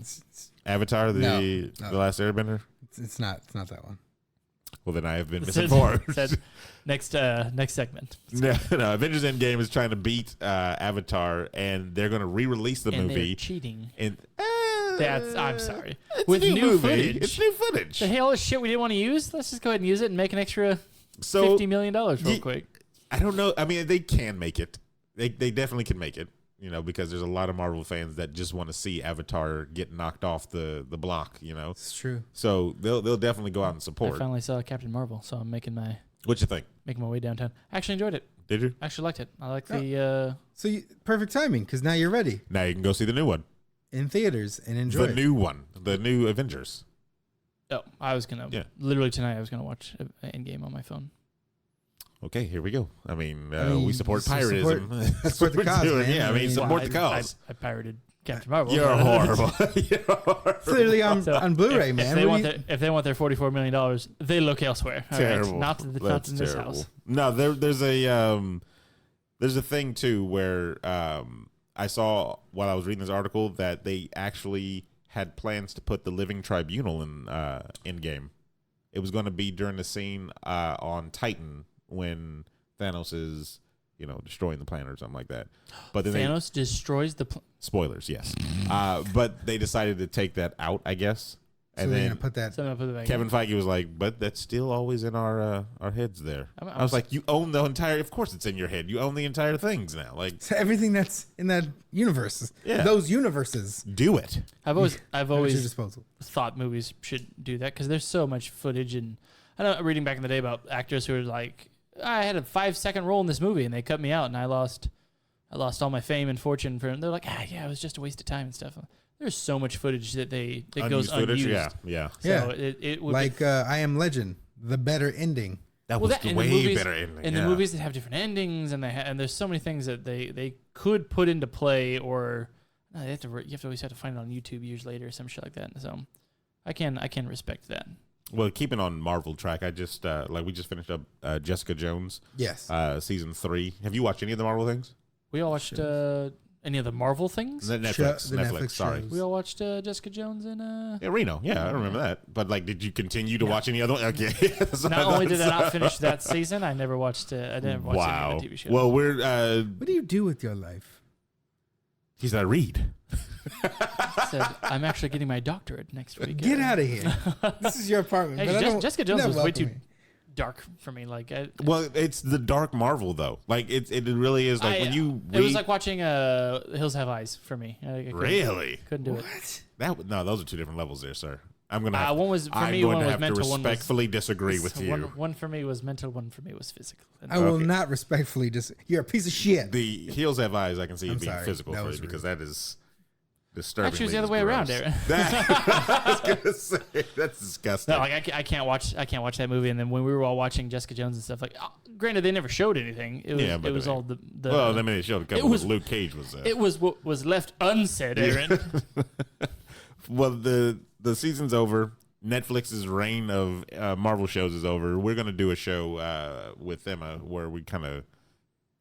Avatar: No. The Last Airbender. It's not the one. Well, then I have been Said- misinformed. said, next segment. No, Avengers Endgame is trying to beat Avatar, and they're going to re-release the And they're movie. cheating. And I'm sorry. It's With a new movie. footage. It's new footage. The hell is shit we didn't want to use? Let's just go ahead and use it and make an extra So $50 million real Ye- quick. I don't know. I mean, they can make it. They definitely can make it. You know, because there's a lot of Marvel fans that just want to see Avatar get knocked off the block. You know, It's true. so they'll definitely go out and I support. finally saw Captain Marvel, so I'm making my think? way downtown. I actually enjoyed it. Did you? I actually liked it. I like the So perfect timing because now you're ready Now you can go see the new one, in theaters and enjoy the it. new one, the new Avengers. I was gonna literally tonight I was gonna watch Endgame on my phone. Okay, here we go. I mean, I mean, we support support- piratism. That's support the what we're cause, doing. man. Yeah, I mean, I mean, support the cause. I pirated Captain Marvel. You're horrible. You're horrible. Clearly on Blu-ray, man. If they want their $44 million, they look elsewhere. All Terrible. Right? Not in this house. No, there's a thing too where I saw while I was reading this article that they actually had plans to put the Living Tribunal in game. It was going to be during the scene on Titan when Thanos is, destroying the planet or something like that. But then Thanos destroys the spoilers, yes. But they decided to take that out, I guess. And they're then gonna put that. Kevin Feige was like, "But that's still always in our heads." There, I was like, "You own the entire. Of course, it's in your head. You own the entire things now. Like So everything that's in that universe, Yeah. those universes, do it." I've at your always disposal. thought movies should do that because there's so much footage, and I know reading back in the day about actors who are like, I had a 5-second role in this movie and they cut me out and I lost all my fame and fortune for. And they're like, it was just a waste of time and stuff. There's so much footage that goes unused. Yeah. So it would Like I Am Legend, the better ending. That was in way the movies, better ending. And the movies that have different endings, and and there's so many things that they could put into play, or you always have to find it on YouTube years later or some shit like that. So I can respect that. Well, keeping on Marvel track, I just we just finished up Jessica Jones. Yes. Season 3. Have you watched any of the Marvel things? We all watched any of the Marvel things. Netflix. Sorry. shows. We all watched Jessica Jones and Yeah, Reno. Yeah, I remember that. But did you continue to watch any other one? Okay. Not only did I not finish that season, I never watched. I didn't watch any of the TV shows. Well, we're. What do you do with your life? He said, read. Said, I'm actually getting my doctorate next week. Get out of here. This is your apartment. Hey, but I don't- Jessica Jones you're was not way welcome too dark for me. Well, it's the dark Marvel though. Like it really is. Like when you read, it was like watching Hills Have Eyes for me. I really couldn't do What? it. No, those are two different levels there, sir. I'm gonna. Have, one was for I'm me. going One to was have mental. to respectfully disagree with you. One for me was mental. One for me was physical. I will Okay. not respectfully you're a piece of shit. The Heels Have Eyes. I can see I'm it being sorry. physical That for was you because rude. that is disturbing. Actually, it was the other way around, Aaron. I was gonna say that's disgusting. No, like I can't watch that movie. And then when we were all watching Jessica Jones and stuff, granted they never showed anything. It was but it was I mean, all the. Well, I mean, it showed a couple. was- Luke Cage was. It was what was left unsaid, Aaron. Well, the season's over. Netflix's reign of Marvel shows is over. We're gonna do a show with Emma where we kind of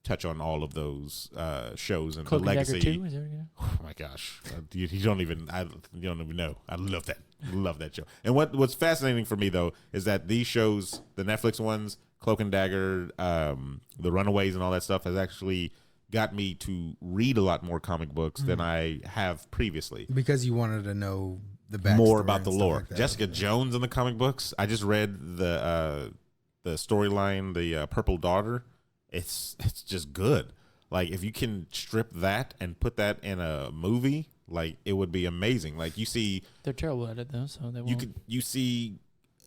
touch on all of those shows and Cloak the and Dagger legacy. 2, is there, Oh my gosh, you don't even know. I love that show. And what's fascinating for me though is that these shows, the Netflix ones, Cloak and Dagger, the Runaways, and all that stuff, has actually got me to read a lot more comic books than I have previously. Because you wanted to know the backstory More about and the stuff lore. like that. Jessica Jones in the comic books. I just read the storyline, the Purple Daughter. It's just good. Like if you can strip that and put that in a movie, like it would be amazing. Like you see, They're terrible at it though, so they won't. you see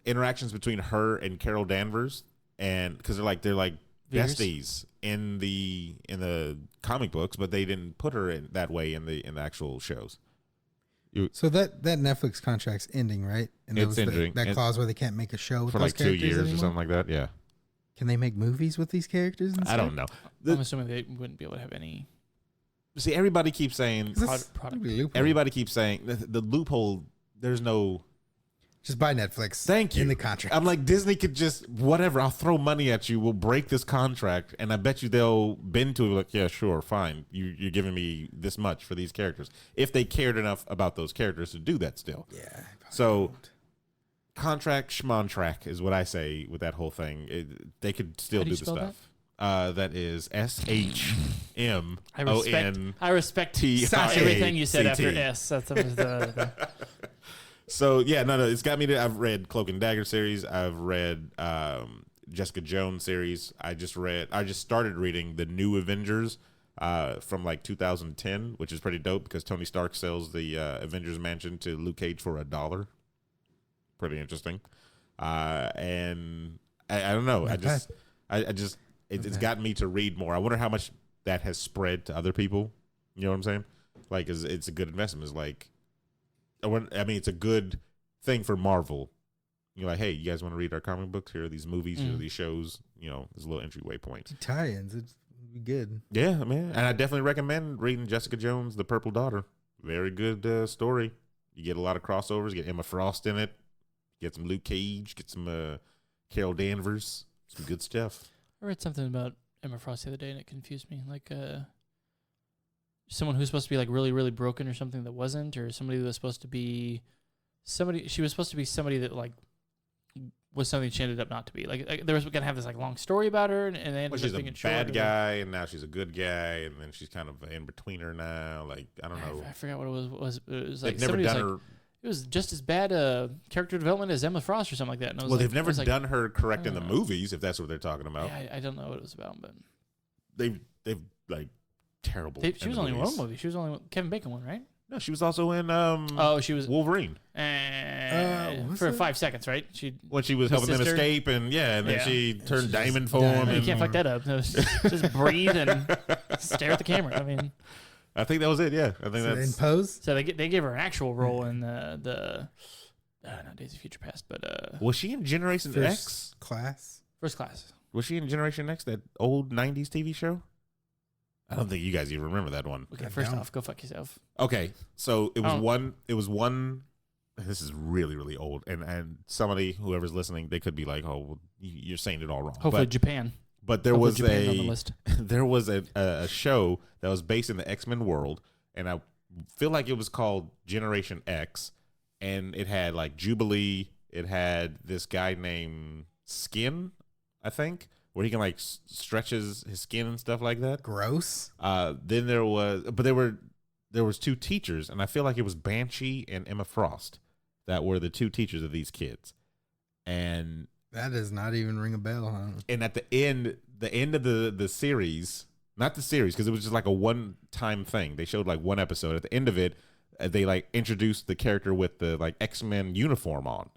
interactions between her and Carol Danvers, and because they're like Veers? besties in the comic books, but they didn't put her in that way in the actual shows. So that Netflix contract's ending, right? And It's ending. that clause where they can't make a show with For those like 2 characters years anymore? or something like that. Yeah, Can they make movies with these characters? And I don't know. I'm assuming they wouldn't be able to have any See, everybody keeps saying. product. Everybody keeps saying the loophole. There's no. Just buy Netflix. Thank you. In the contract. I'm like, Disney could just whatever. I'll throw money at you. We'll break this contract, and I bet you they'll bend to it. Like, yeah, sure, fine. You're giving me this much for these characters. If they cared enough about those characters to do that, still. Yeah. So, contract schmontrack is what I say with that whole thing. They could still How do do you the spell stuff. That is SHMON. I respect T-I-A-C-T. everything you said after S. That's the So yeah, no, it's got me to. I've read Cloak and Dagger series. I've read Jessica Jones series. I just started reading the New Avengers from like 2010, which is pretty dope because Tony Stark sells the Avengers mansion to Luke Cage for $1. Pretty interesting. And I don't know. It's gotten me to read more. I wonder how much that has spread to other people. You know what I'm saying? Like, it's a good investment. It's like. I mean, it's a good thing for Marvel. You're like, hey, you guys want to read our comic books? Here are these movies. Here are these shows. You know, there's a little entryway point. Tie-ins. It'd be good. Yeah, man. And I definitely recommend reading Jessica Jones, The Purple Daughter. Very good story. You get a lot of crossovers. Get Emma Frost in it. Get some Luke Cage. Get some Carol Danvers. Some good stuff. I read something about Emma Frost the other day, and it confused me. Like, someone who's supposed to be like really, really broken or something that wasn't, or somebody that was supposed to be somebody. She was supposed to be somebody that like was something she ended up not to be. Like there was gonna have this like long story about her, and they ended up She's being a short, bad guy, and now she's a good guy, and then she's kind of in between her now. Like I don't know. I forgot what it was. It was like They've never done her. It was just as bad character development as Emma Frost or something like that. And I was Well, like, they've never done her correct in the know. movies, if that's what they're talking about. Yeah, I don't know what it was about, but They've like terrible. she was only in one movie. She was only Kevin Bacon one, right? No, she was also in she was Wolverine. For 5 seconds, right? When she was helping them sister? escape, and then she turned diamond for Diamond. him. You And can't fuck that up. No, just breathe and stare at the camera. I mean, I think that was it. Yeah, I think So in that's. Pose? so they gave her an actual role in the not Days of Future Past, but Was she in Generation X? First Class? First Class. Was she in Generation X, that old '90s TV show? I don't think you guys even remember that one. Okay, I first don't. off, go fuck yourself. Okay, so it was Oh. one. It was one. This is really, really old, and somebody, whoever's listening, they could be like, "Oh, well, you're saying it all wrong." Hopefully Japan. But there Hopefully was Japan's on the list. there was a show that was based in the X-Men world, and I feel like it was called Generation X, and it had like Jubilee. It had this guy named Skin, I think, where he can like stretch his skin and stuff like that. Gross. Then there was two teachers, and I feel like it was Banshee and Emma Frost that were the two teachers of these kids. And That does not even ring a bell, huh? and at the end of the series, not the series, because it was just like a one-time thing. They showed like one episode. At the end of it, they like introduced the character with the like X-Men uniform on.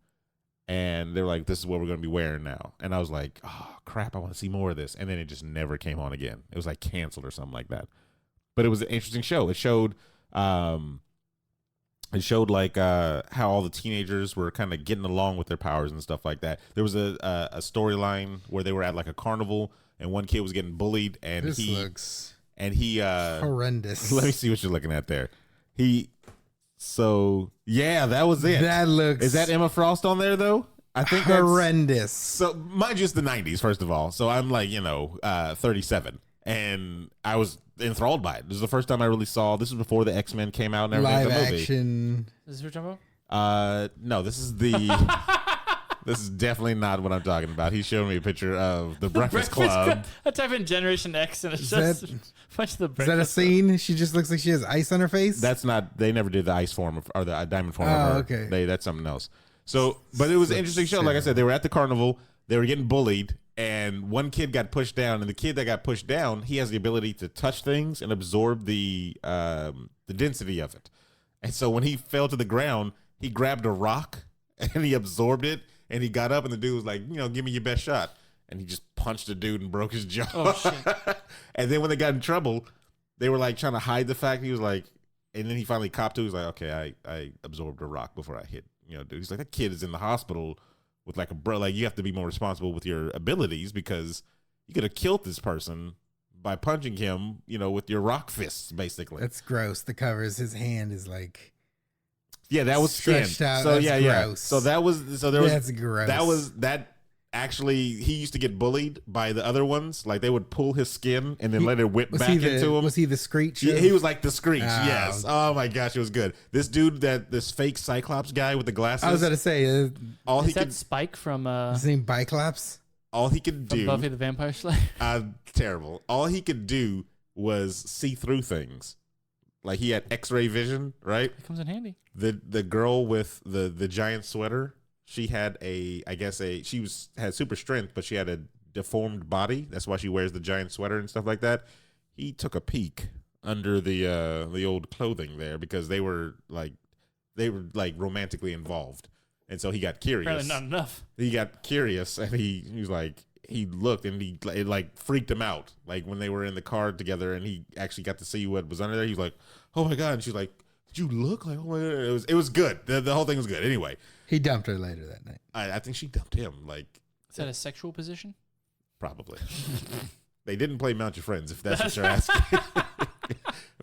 And they're like, this is what we're going to be wearing now. And I was like, oh, crap, I want to see more of this. And then it just never came on again. It was like canceled or something like that. But it was an interesting show. It showed like how all the teenagers were kind of getting along with their powers and stuff like that. There was a storyline where they were at like a carnival, and one kid was getting bullied. And This looks horrendous. Let me see what you're looking at there. So yeah, that was it. That looks. Is that Emma Frost on there though? I think horrendous. So mind you, it's the 90s, first of all. So I'm like, 37, and I was enthralled by it. This is the first time I really saw. This was before the X-Men came out and everything. Live the movie. action. Is this what you're talking about? No, this is the. This is definitely not what I'm talking about. He showed me a picture of the Breakfast Club. I type in Generation X, and it's Is just that- a bunch of the Is that a Breakfast scene? She just looks like she has ice on her face. That's not. They never did the ice form or the diamond form. Oh, of her. okay. That's something else. So, but it was an interesting show. Like I said, they were at the carnival. They were getting bullied, and one kid got pushed down. And the kid that got pushed down, he has the ability to touch things and absorb the density of it. And so when he fell to the ground, he grabbed a rock and he absorbed it. And he got up, and the dude was like, give me your best shot. And he just punched the dude and broke his jaw. Oh, shit. And then when they got in trouble, they were like trying to hide the fact. He was like, and then he finally copped to. He was like, okay, I absorbed a rock before I hit. Dude. He's like, that kid is in the hospital with like like you have to be more responsible with your abilities because you could have killed this person by punching him, with your rock fists, basically. That's gross. The covers, his hand is like. Yeah, that was stretched skin. out. So That's yeah. gross. So there was. That's gross. That actually he used to get bullied by the other ones. Like they would pull his skin and then let it whip back into him. Was he the Screech? Yeah, he was like the Screech. Oh. Yes. Oh my gosh, it was good. This dude, this fake Cyclops guy with the glasses. I was going to say, all he Is that could, Spike from his name Biclops? all he could do. Buffy the Vampire Slayer? Terrible. All he could do was see through things. Like he had X-ray vision, right? It comes in handy. The girl with the giant sweater, she had had super strength, but she had a deformed body. That's why she wears the giant sweater and stuff like that. He took a peek under the old clothing there because they were like romantically involved, and so he got curious. Apparently not enough. He got curious, and he was like. He looked and it like freaked him out. Like when they were in the car together and he actually got to see what was under there. He was like, "Oh my god!" And she's like, "Did you look like?" Oh my god. It was good. The whole thing was good. Anyway, He dumped her later that night. I think she dumped him. Like Is that a sexual position? probably. They didn't play Mount Your Friends if that's what you're asking.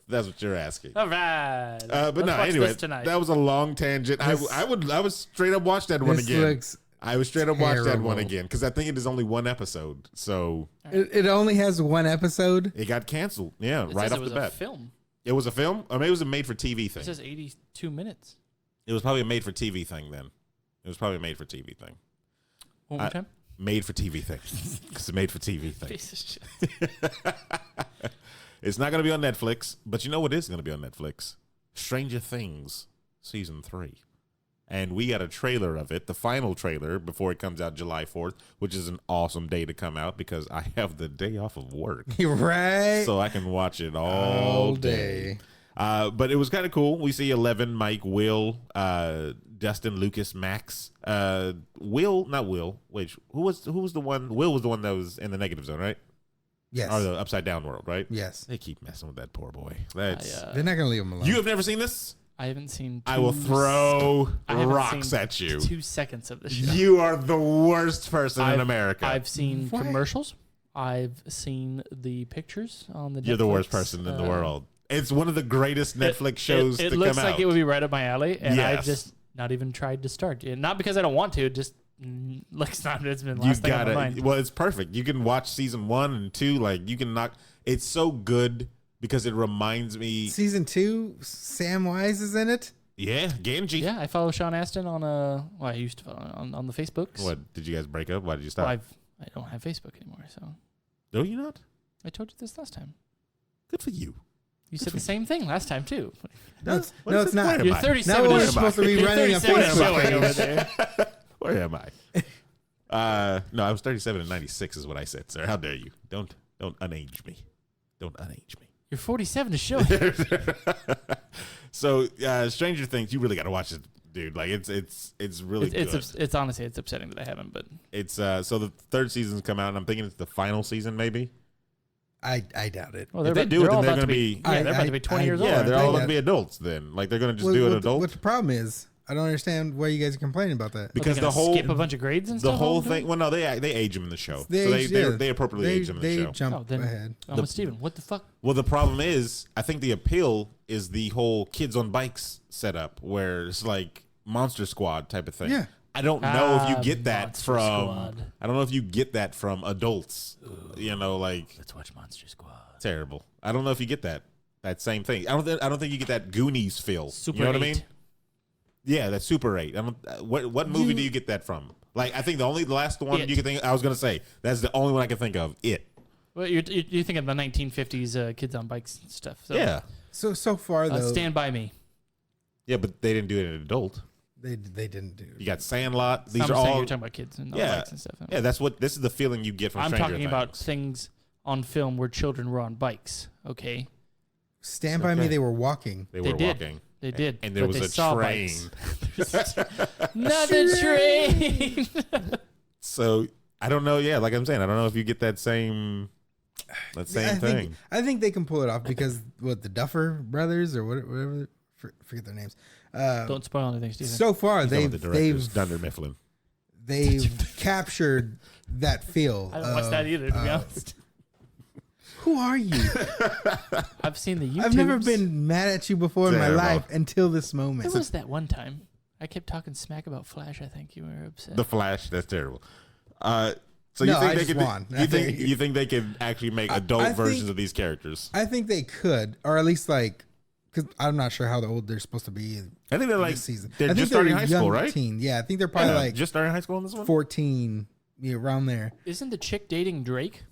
That's what you're asking. All right. But Let's no, watch anyway, this tonight. that was a long tangent. I would straight up watch that one This again. looks I would straight up watch that one terrible. again because I think it is only one episode, so It only has one episode. it got canceled. Yeah, It right says off it was the a bat. film. It was a film, or maybe it was a made-for-TV It thing. says 82 minutes. It was probably a made-for-TV thing then. It was probably a made-for-TV thing. One more time. Made-for-TV thing. It's a made-for-TV thing. Piece of shit. It's not going to be on Netflix, but you know what is going to be on Netflix? Stranger Things Season 3. And we got a trailer of it, the final trailer, before it comes out July 4th, which is an awesome day to come out because I have the day off of work. Right. So I can watch it all day. But it was kind of cool. We see 11, Mike, Will, Dustin, Lucas, Max. Not Will. Wait, who was the one? Will was the one that was in the negative zone, right? Yes. Or the upside down world, right? Yes. They keep messing with that poor boy. That's They're not gonna leave him alone. you have never seen this? I haven't seen. I will throw I haven't rocks seen at you. 2 seconds of the show. You are the worst person in America. I've seen What? commercials. I've seen the pictures on the. You're the worst Netflix. person in the world. It's one of the greatest Netflix shows It to looks come like out. it would be right up my alley, and I've Yes. just not even tried to start. Not because I don't want to, just looks not. It's been You last thing on my gotta. mind. Well, it's perfect. You can watch season 1 and 2. Like you can knock. It's so good because it reminds me. Season 2, Sam Wise is in it. Yeah, Genji. Yeah, I follow Sean Astin on well, I used to follow on the Facebooks. What did you guys break up? Why did you stop? Well, I don't have Facebook anymore, so No, you not. I told you this last time. Good for you. You said the same thing last time too. No, it's not. Where am You're I? 37. No Where one's am supposed to be You're running a 37 Facebook showing over page. there. Where am I? No, I was 37 and 96 is what I said, sir. How dare you? Don't unage me. Don't unage me. You're 47 to show. So, Stranger Things, you really got to watch it, dude. Like it's really good. It's honestly it's upsetting that I haven't, but It's so the third season's come out, and I'm thinking it's the final season, maybe. I doubt it. well, If they're they do it, they're all then they're about to gonna be be- yeah, they're about to be 20 years old. Yeah, aren't they're they? all that. gonna be adults then. Like they're gonna just What- do an what adult. What the problem is? I don't understand why you guys are complaining about that. Because Are they the gonna whole skip a bunch of grades and the stuff. whole all the time? thing. Well, no, they age them in the show, They so age- they appropriately age them in the they show. jump Oh, then- ahead. I'm with Steven. What the fuck? Well, the problem is, I think the appeal is the whole kids on bikes setup, where it's like Monster Squad type of thing. Yeah. I don't know if you Ah, get that Monster from. Squad. I don't know if you get that from adults. You know, like Let's watch Monster Squad. terrible. I don't know if you get that same thing. I don't think you get that Goonies feel. Super you know what 8. I mean? Yeah, that's Super 8. I don't. What movie do you get that from? Like, I think the last one It. you can think. I was gonna say that's the only one I can think of. It. Well, you're thinking of the 1950s kids on bikes and stuff. So, Yeah. So far though, Stand by Me. Yeah, but they didn't do it in adult. they didn't do. You got Sandlot. These I'm are saying all. you're talking about kids and on Yeah. bikes and stuff. Yeah, that's what. This is the feeling you get from. I'm Stranger talking about Things. things on film where children were on bikes. Okay, Stand by me. Okay. They were walking. They they were did. walking, they did. and there but was they a saw train. bikes. Another train. So I don't know. Yeah, like I'm saying, I don't know if you get that same thing. I think they can pull it off because what the Duffer brothers or whatever, forget their names. Don't spoil anything, Steven. So far He's going with the they've directors, Dunder Mifflin. they've captured that feel. I don't watch that either, to be honest. Who are you? I've seen the YouTube. I've never been mad at you before in my Terrible. life until this moment. There was that one time I kept talking smack about Flash. I think you were upset. The Flash. That's terrible. So No, you think I they just could? won. You think they could actually make adult I versions think- of these characters? I think they could, or at least like, because I'm not sure how old they're supposed to be I think they're like this season. they're I think just starting high school, young right? Teen. Yeah, I think they're probably Yeah, like just starting high school in this one. 14, around there. Isn't the chick dating Drake?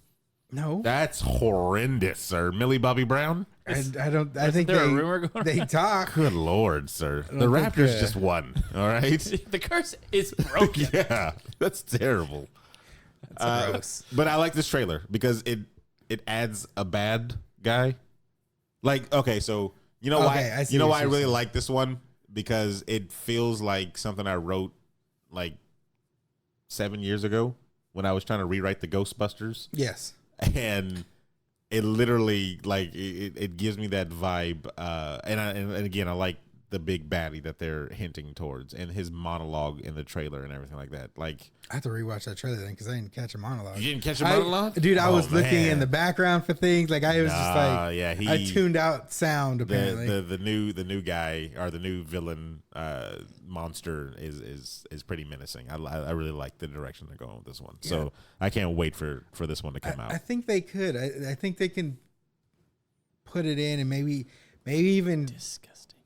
No, That's horrendous, sir. Millie Bobby Brown. I don't. I think there a rumor going they talk. Good lord, sir. The don't think, Raptors just won. All right. The curse is broken. Yeah, that's terrible. Gross. But I like this trailer because it adds a bad guy. Like, okay, so you know Okay, I why? see You know what why I you're really saying. like this one because it feels like something I wrote like 7 years ago when I was trying to rewrite the Ghostbusters, Yes. and it literally like it gives me that vibe. And again, I like the big baddie that they're hinting towards, and his monologue in the trailer and everything like that. Like, I have to rewatch that trailer then because I didn't catch a monologue. you didn't catch a monologue, dude. I was looking man. in the background for things. Like I was just like, yeah, I tuned out sound. Apparently, the new guy or the new villain monster is pretty menacing. I really like the direction they're going with this one. So I can't wait for this one to come out. I think they could. I think they can put it in and maybe even Disgusting.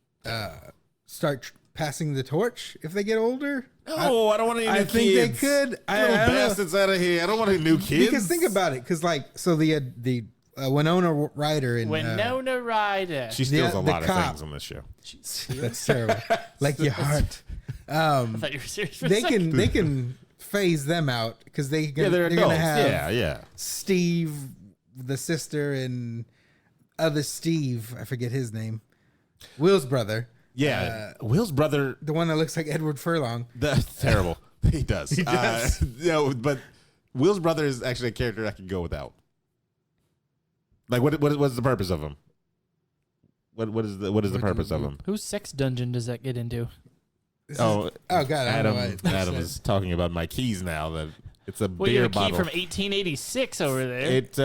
Start passing the torch if they get older. No, I don't want any new kids. I think they could. Little I don't know. bastards out of here. I don't want any new kids. Because think about it. Because like, so the Winona Ryder and Winona Ryder. She steals the a lot of cop. things on this show. that's terrible. Like your heart. I thought you were serious for a They second. they can phase them out because they're They're gonna adults. have Yeah. Steve, the sister, and other Steve. I forget his name. Will's brother. Yeah. Will's brother, The one that looks like Edward Furlong. that's terrible. He does. He does. No, but Will's brother is actually a character I could go without. Like, what's the purpose of him? What is the purpose of him? Whose sex dungeon does that get into? Oh God! I don't know Adam why Adam is talking about my keys now. That it's a Well, you beer have a key bottle. from 1886 over there. It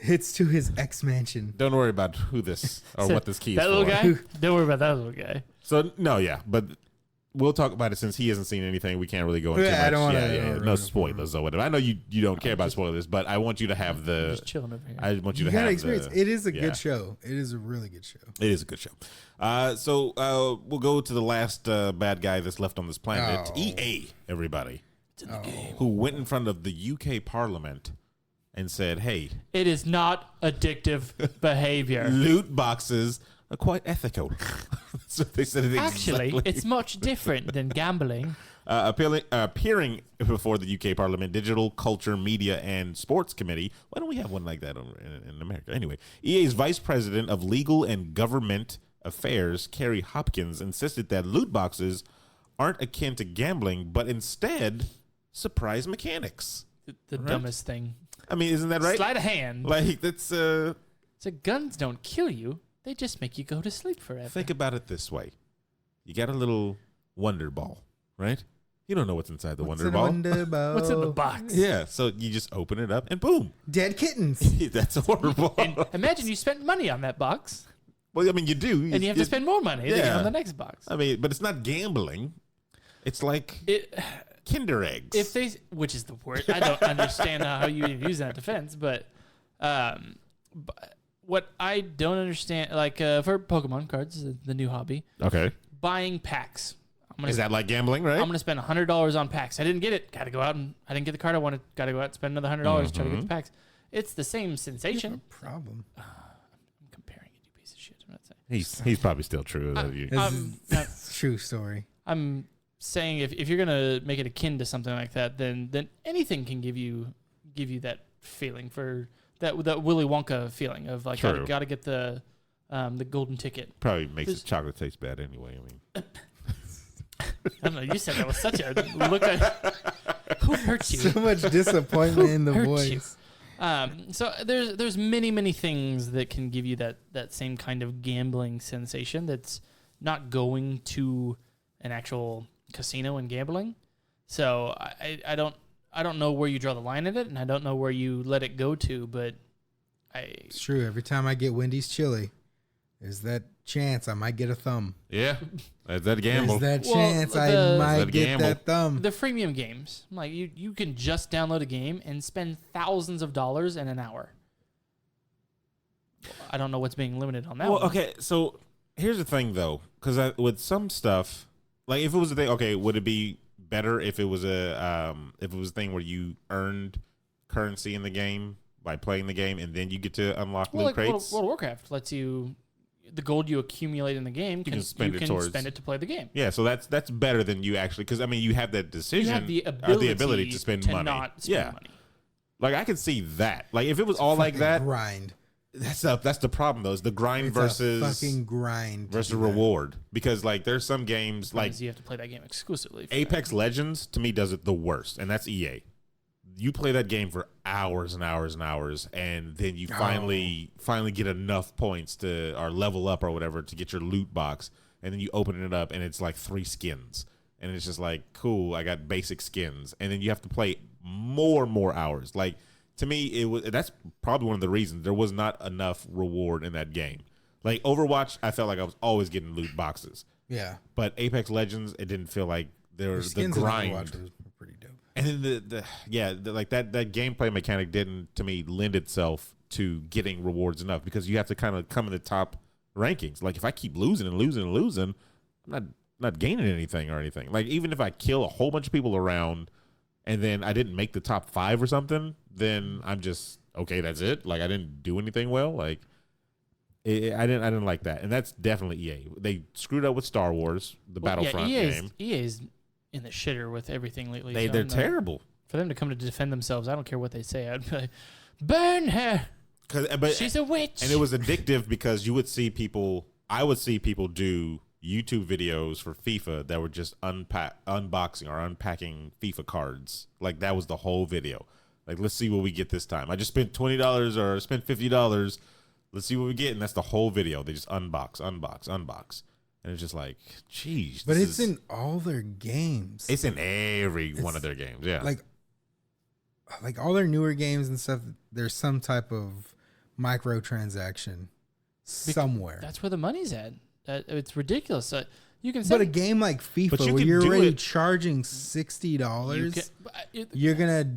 It's to his ex mansion. don't worry about who this or So what this key is that for. little guy? Don't worry about that little guy. So no, yeah, but we'll talk about it since he hasn't seen anything. We can't really go into Yeah, I much. don't wanna- yeah, I don't no wanna- spoilers or whatever. I know you don't care about spoilers, but I want you to have I'm the. just chilling over here. I want you You to gotta have experience. the. It is a yeah. good show. It is a really good show. It is a good show. So we'll go to the last bad guy that's left on this planet, Oh. EA. Everybody It's in the game. who went in front of the UK Parliament and said, "Hey, It is not addictive behavior. loot boxes are quite ethical." That's what they said. It Actually, exactly. it's much different than gambling. Appearing before the UK Parliament Digital, Culture, Media, and Sports Committee. Why don't we have one like that in America? Anyway, EA's Vice President of Legal and Government Affairs, Kerry Hopkins, insisted that loot boxes aren't akin to gambling, but instead surprise mechanics. The Right. dumbest thing. I mean, isn't that right? Sleight of hand. Like, that's So guns don't kill you. They just make you go to sleep forever. think about it this way. You got a little Wonder Ball, right? You don't know what's inside the What's Wonder in Ball. Wonder Ball? What's in the box? Yeah, so you just open it up and boom. Dead kittens. That's horrible. And imagine you spent money on that box, Well, I mean, you do. and you have to spend more money to get yeah. on the next box. I mean, but it's not gambling. It's like It, Kinder eggs. if they, which is the word, I don't understand how you even use that defense, but what I don't understand, like for Pokemon cards, the new hobby, Okay. buying packs. Is that like gambling, right? I'm gonna spend $100 on packs. I didn't get it. Got to go out and I didn't get the card I wanted. Got to go out and spend another $100 to try to get the packs. It's the same sensation. Problem. I'm comparing it, you piece of shit. I'm not saying. He's probably still true. That you, True story. I'm saying if you're gonna make it akin to something like that, then anything can give you that feeling for that Willy Wonka feeling of like True. gotta get the golden ticket. probably makes There's- the chocolate taste bad anyway. I mean, I don't know. You said that was such a look. Who hurt you? So much disappointment in the Hurt voice. So there's many things that can give you that same kind of gambling sensation that's not going to an actual casino and gambling. So I don't know where you draw the line at it, and I don't know where you let it go to, but It's true. Every time I get Wendy's chili, there's that chance I might get a thumb. yeah, that's that gamble. There's that Well, chance I the- might That get gamble. that thumb. the freemium games, like you can just download a game and spend thousands of dollars in an hour. I don't know what's being limited on that. Well, one. okay, so here's the thing though, because with some stuff, like if it was a thing, okay, would it be better if it was a thing where you earned currency in the game by playing the game and then you get to unlock Well, loot like crates? World of Warcraft lets you the gold you accumulate in the game can spend it towards- spend it to play the game. Yeah, so that's better than you actually, because I mean you have that decision, You have the or ability, ability to spend money. not spend yeah, money. like I can see that. Like if it was all like Fucking that, grind. that's the problem though. Is the grind It's versus a fucking grind to versus do that. reward, because like there's some games like Because you have to play that game exclusively. for Apex Legends to me does it the worst, and that's EA. You play that game for hours and hours and hours, and then you finally get enough points to or level up or whatever to get your loot box, and then you open it up and it's like 3 skins, and it's just like, cool, I got basic skins, and then you have to play more hours. Like, to me, that's probably one of the reasons there was not enough reward in that game. Like Overwatch, I felt like I was always getting loot boxes. Yeah. But Apex Legends, it didn't feel like there was the skins in grind. Overwatch was pretty dope. And then like that gameplay mechanic didn't, to me, lend itself to getting rewards enough, because you have to kind of come in the top rankings. Like, if I keep losing, I'm not gaining anything or anything. Like, even if I kill a whole bunch of people around and then I didn't make the top 5 or something, then I'm just, okay, that's it. Like, I didn't do anything well. Like, I didn't like that, and that's definitely EA. They screwed up with Star Wars, the Battlefront game. EA's in the shitter with everything lately. They're terrible. For them to come to defend themselves, I don't care what they say. I'd be like, burn her. But she's a witch. And it was addictive because I would see people do YouTube videos for FIFA that were just unboxing or unpacking FIFA cards. Like, that was the whole video. Like, let's see what we get this time. I just spent $20 or spent $50. Let's see what we get, and that's the whole video. They just unbox, and it's just like, geez. But it's in all their games. It's in every one of their games. Yeah, like all their newer games and stuff. There's some type of microtransaction somewhere. That's where the money's at. It's ridiculous. You can say, but a game like FIFA, where you're already charging $60, you're gonna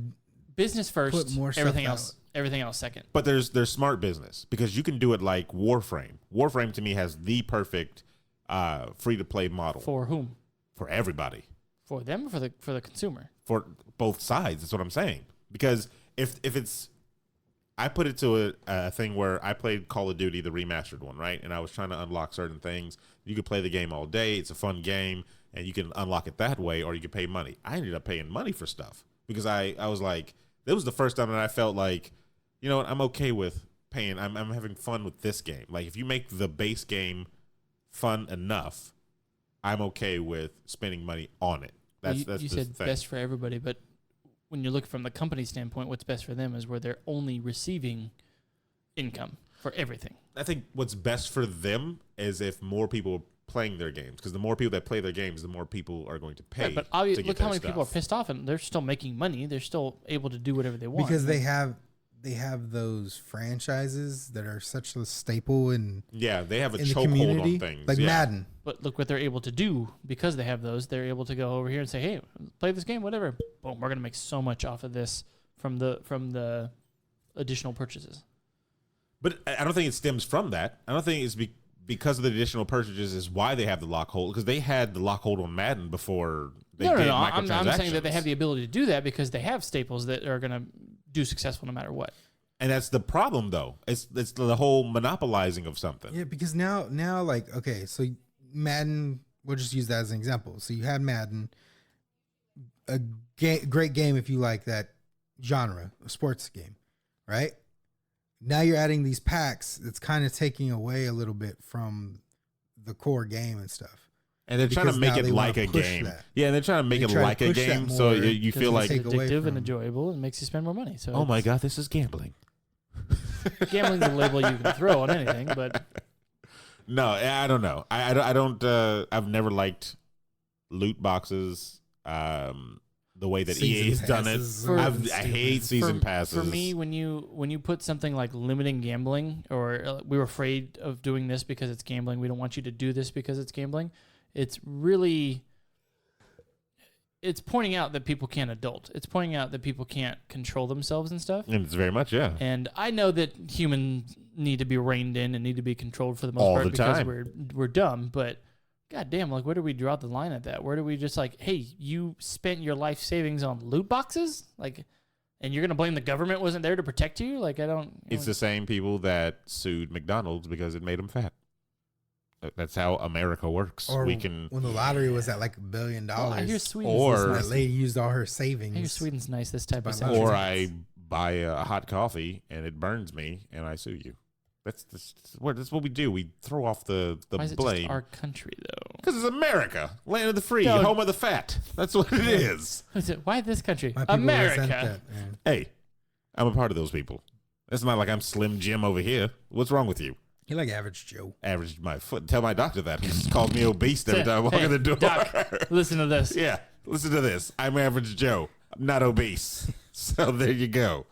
business first, put more everything stuff else. Everything else second. But there's smart business, because you can do it like Warframe. Warframe, to me, has the perfect free-to-play model. For whom? For everybody. For them or for the consumer? For both sides. That's what I'm saying. Because if it's... I put it to a thing where I played Call of Duty, the remastered one, right? And I was trying to unlock certain things. You could play the game all day. It's a fun game, and you can unlock it that way, or you can pay money. I ended up paying money for stuff, because I was like... It was the first time that I felt like, you know what, I'm okay with paying. I'm having fun with this game. Like, if you make the base game fun enough, I'm okay with spending money on it. That's you said thing. Best for everybody, but when you look from the company standpoint, what's best for them is where they're only receiving income for everything. I think what's best for them is if more people are playing their games, because the more people that play their games, the more people are going to pay. Right, but look how many people are pissed off, and they're still making money. They're still able to do whatever they want, because they have those franchises that are such a staple in they have a in the chokehold community, on things, like Madden. But look what they're able to do because they have those. They're able to go over here and say, "Hey, play this game, whatever." Boom, we're gonna make so much off of this from the additional purchases. But I don't think it stems from that. I don't think it's because of the additional purchases is why they have the lock hold, because they had the lock hold on Madden before they did microtransactions. I'm saying that they have the ability to do that because they have staples that are going to do successful no matter what. And that's the problem, though. It's the whole monopolizing of something. Yeah, because now like, okay, so Madden, we'll just use that as an example. So you had Madden, a great game if you like that genre, a sports game, right? Now you're adding these packs that's kind of taking away a little bit from the core game and stuff. And they're trying to make it like a game. That. Yeah, they're trying to make it like a game, so you feel like it's addictive and enjoyable and makes you spend more money. So oh my God, this is gambling. Gambling's a label you can throw on anything, but no, I don't know. I don't. I've never liked loot boxes. The way that EA's done it, I hate season passes. For me, when you put something like limiting gambling, or we were afraid of doing this because it's gambling, we don't want you to do this because it's gambling. It's pointing out that people can't adult. It's pointing out that people can't control themselves and stuff. And it's very much, yeah. And I know that humans need to be reined in and need to be controlled for the most part because we're dumb, but God damn, like, where do we draw the line at that? Where do we just like, hey, you spent your life savings on loot boxes? Like, and you're going to blame the government wasn't there to protect you? Like, It's the same people that sued McDonald's because it made them fat. That's how America works. Or when the lottery was at like $1 billion. Well, I hear that lady used all her savings. I hear Sweden's nice, this type of stuff. Or I buy a hot coffee and it burns me and I sue you. That's what we do. We throw off the Why is blame. It just our country, though? Because it's America, land of the free, home of the fat. That's what it is. Why this country? America. Hey, I'm a part of those people. It's not like I'm Slim Jim over here. What's wrong with you? You like average Joe. Average my foot. Tell my doctor that. He calls me obese every time I walk in the door. Doc, listen to this. Yeah, listen to this. I'm average Joe. I'm not obese. So there you go.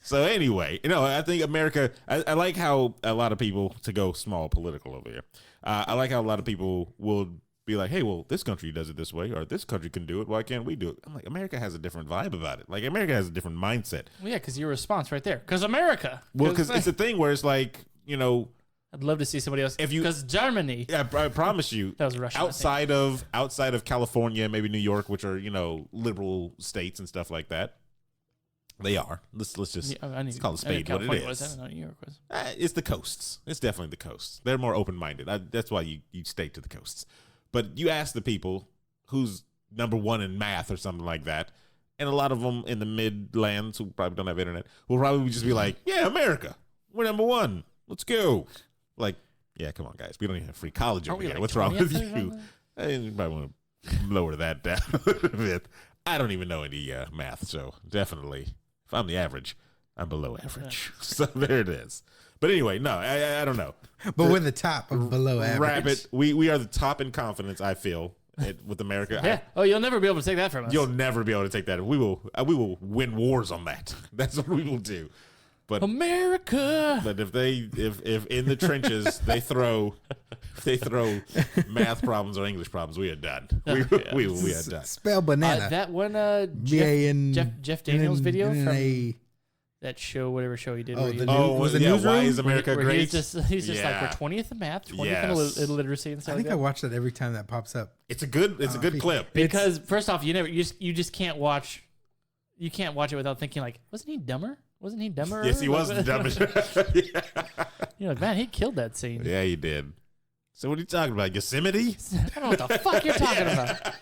So anyway, I think America, I like how a lot of people, to go small political over here, I like how a lot of people will be like, hey, well, this country does it this way, or this country can do it. Why can't we do it? I'm like, America has a different vibe about it. Like, America has a different mindset. Well, yeah, because your response right there. Because America. Well, because it's a thing where it's like, I'd love to see somebody else. Because Germany. Yeah, I promise you. That was Russia. Outside of California, maybe New York, which are liberal states and stuff like that, they are. Let's just let's call it spade what it is. I don't know what New York was. It's the coasts. It's definitely the coasts. They're more open minded. That's why you stay to the coasts. But you ask the people who's number one in math or something like that, and a lot of them in the Midlands who probably don't have internet will probably just be like, "Yeah, America, we're number one. Let's go." Like, yeah, come on, guys. We don't even have free college over here. What's wrong with you? You probably want to lower that down a bit. I don't even know any math, so definitely, if I'm the average, I'm below average. So there it is. But anyway, no, I don't know. But we're the top of below average. Rabbit, we are the top in confidence, I feel, with America. Yeah. You'll never be able to take that from us. You'll never be able to take that. We will win wars on that. That's what we will do. But America. But if in the trenches they throw math problems or English problems, we are done. We are done. Spell banana. That one Jeff Daniels video from that show, whatever show he did. Was it Newsroom? Why is America great? He's just like, we're 20th in math, 20th in literacy and stuff. I think I watch that every time that pops up. It's a good clip. Because first off, you just can't watch. You can't watch it without thinking like, wasn't he dumber? Wasn't he dumber? Yes, he was the dumbest. Yeah. You're like, man, he killed that scene. Yeah, he did. So what are you talking about? Yosemite? I don't know what the fuck you're talking about.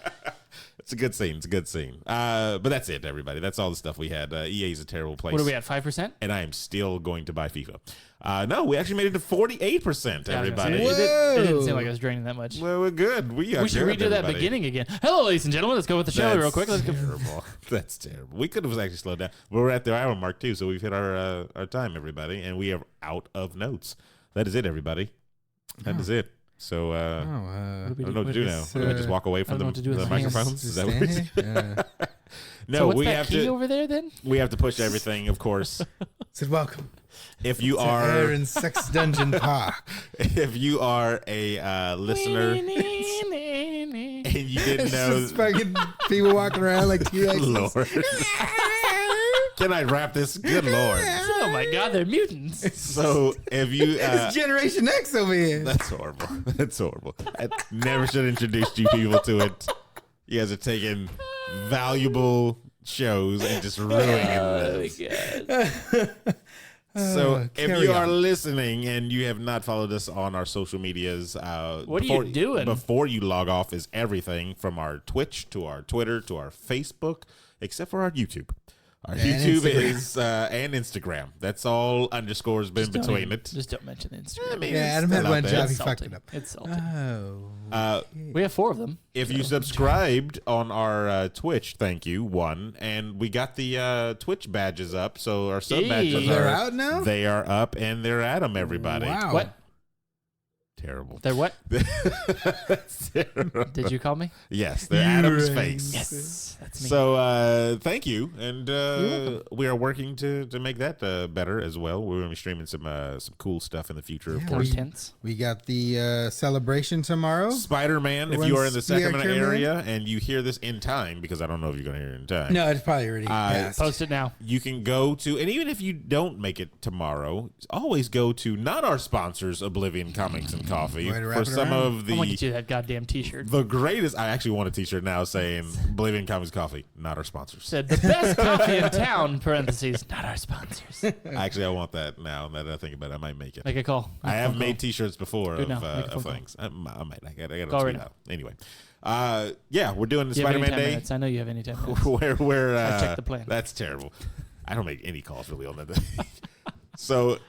It's a good scene. It's a good scene. But that's it, everybody. That's all the stuff we had. EA's a terrible place. What are we at, 5%? And I am still going to buy FIFA. No, we actually made it to 48%, everybody. It didn't seem like I was draining that much. Well, we're good. We should redo that beginning again. Hello, ladies and gentlemen. Let's go with the show real quick. Let's go. Terrible. That's terrible. We could have actually slowed down. We're at the hour mark, too, so we've hit our time, everybody. And we are out of notes. That is it, everybody. That is it. So, I don't know what to do now. Do I just walk away from the microphones? Is that what we do? No, so what's we that have key to over there then? We have to push everything, of course. Said welcome. If you to are Aaron Sex Dungeon Park, if you are a listener and you didn't know, just fucking people walking around like T-Rexes. Lord, can I wrap this? Good Lord. Oh my God, they're mutants. So if you it's Generation X over here. That's horrible. That's horrible. I never should have introduced you people to it. You guys are taking valuable shows and just ruining it. Oh my God. So if you are listening and you have not followed us on our social medias, what are you doing? Before you log off is everything from our Twitch to our Twitter to our Facebook, except for our YouTube. Our YouTube is and Instagram. That's all underscores been between it. Just don't mention Instagram. I mean, Adam had one job. He salty. fucked it up. It's salty. Oh. We have 4 of them. If you subscribed on our Twitch, thank you, one. And we got the Twitch badges up. So our sub badges They're out now? They are up and they're at them, everybody. Wow. What? Terrible. They're what? That's terrible. Did you call me? Yes, they're Adam's face. Yes, that's me. So thank you, and we are working to make that better as well. We're gonna be streaming some cool stuff in the future, of course. We got the celebration tomorrow. Spider-Man. If you are in the Sacramento area and you hear this in time, because I don't know if you're gonna hear it in time. No, it's probably already passed. Post it now. You can go to, and even if you don't make it tomorrow, always go to not our sponsors, Oblivion Comics and Coffee, for some of the. I want to get you that goddamn T-shirt. The greatest. I actually want a T-shirt now saying Oblivion Comics Coffee, not our sponsors. Said the best coffee in town. Parentheses, not our sponsors. Actually, I want that now. That I think about it, I might make it. Make a call. I have made T-shirts before of things. I might. I got to tweet out. Anyway, yeah, we're doing the Spider-Man Day. Minutes. I know you have any 10 minutes. Where I checked the plan. That's terrible. I don't make any calls really on that day. So,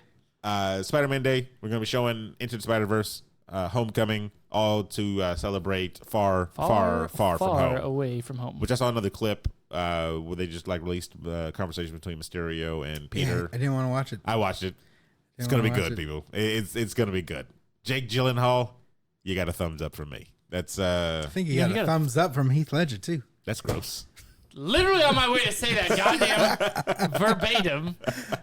Spider-Man Day, we're going to be showing Into the Spider-Verse, Homecoming, all to celebrate far from home, away from home. Which I saw another clip where they just released a conversation between Mysterio and Peter. Yeah, I didn't want to watch it. I watched it. It's gonna be good, people. It's gonna be good. Jake Gyllenhaal, you got a thumbs up from me. That's I think you got a thumbs up from Heath Ledger too. That's gross. Literally on my way to say that, goddamn verbatim.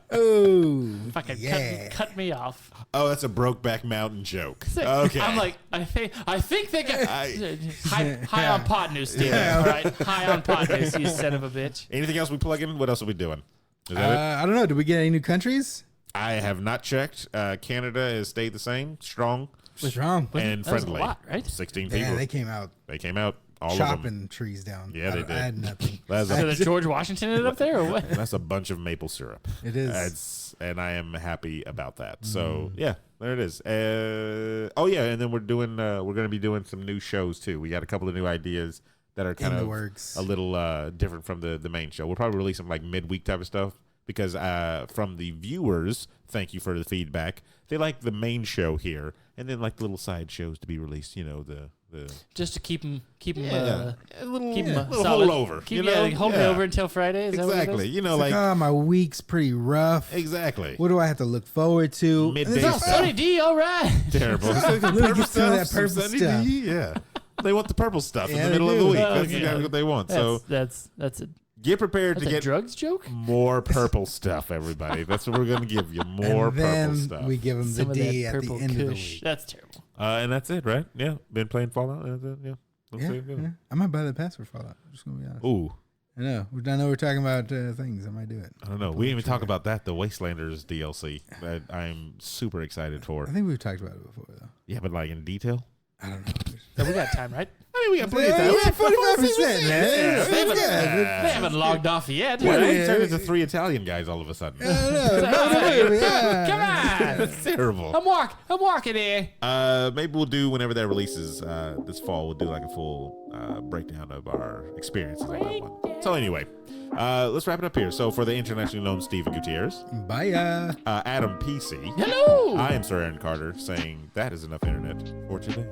Oh, Fucking yeah. cut me off. Oh, that's a Brokeback Mountain joke. Okay. I'm like, I think they got high on pot news, Steven. Yeah. All right, high on pot news, you son of a bitch. Anything else we plug in? What else are we doing? Is that it? I don't know. Did we get any new countries? I have not checked. Canada has stayed the same, strong Strong. and That was a friendly. lot, right? 16 people. Yeah, they came out All of them. chopping trees down. Yeah, they did. I had nothing. That's So a, the George Washington ended up there, or what? that's a bunch of maple syrup. It is. And I am happy about that. So yeah, there it is. Oh yeah, and then we're going to be doing some new shows too. We got a couple of new ideas that are kind In the of works. a little different from the main show. We'll probably release some like midweek type of stuff because from the viewers, thank you for the feedback. They like the main show here, and then like little side shows to be released. You know the Just to keep them a little, solid. holdover. Keep, you know? hold me over until Friday. Is that what it Exactly. is? You know, It's like, like oh, my week's pretty rough. exactly. What do I have to look forward to? Midday And there's stuff. Sonny D, all right. Terrible. Let me get some of that Some purple Sunny stuff. D, yeah. They want the purple stuff in Yeah, the they middle of the do. week. Oh, That's okay. exactly what they want. So That's a get prepared to that's a get drugs joke. more purple stuff, everybody. That's what we're going to give you. More and then purple stuff. we give them the Some of D that at the purple end of the kush. week. That's terrible. And that's it, right? Yeah. Been playing Fallout. Yeah. Let's Yeah, see it go. yeah. I might buy the pass for Fallout. I'm just gonna be honest. Ooh. I know. I know we're talking about things. I might do it. I don't know. We didn't even talk about that, the Wastelanders DLC that I'm super excited for. I think we've talked about it before, though. Yeah, but like in detail? I don't know. So we got time, right? I mean, we got plenty of Yeah, time. 45%, man. Yeah. They haven't logged off yet. Why did right? we turn into 3 Italian guys all of a sudden? I don't know. Yeah. Come on. That's terrible. I'm walking here. Maybe we'll do whenever that releases this fall. We'll do like a full breakdown of our experiences on that one. So anyway, let's wrap it up here. So for the internationally known Steven Gutierrez, Bye. Adam PC, Hello. I am Sir Aaron Carter saying that is enough internet for today.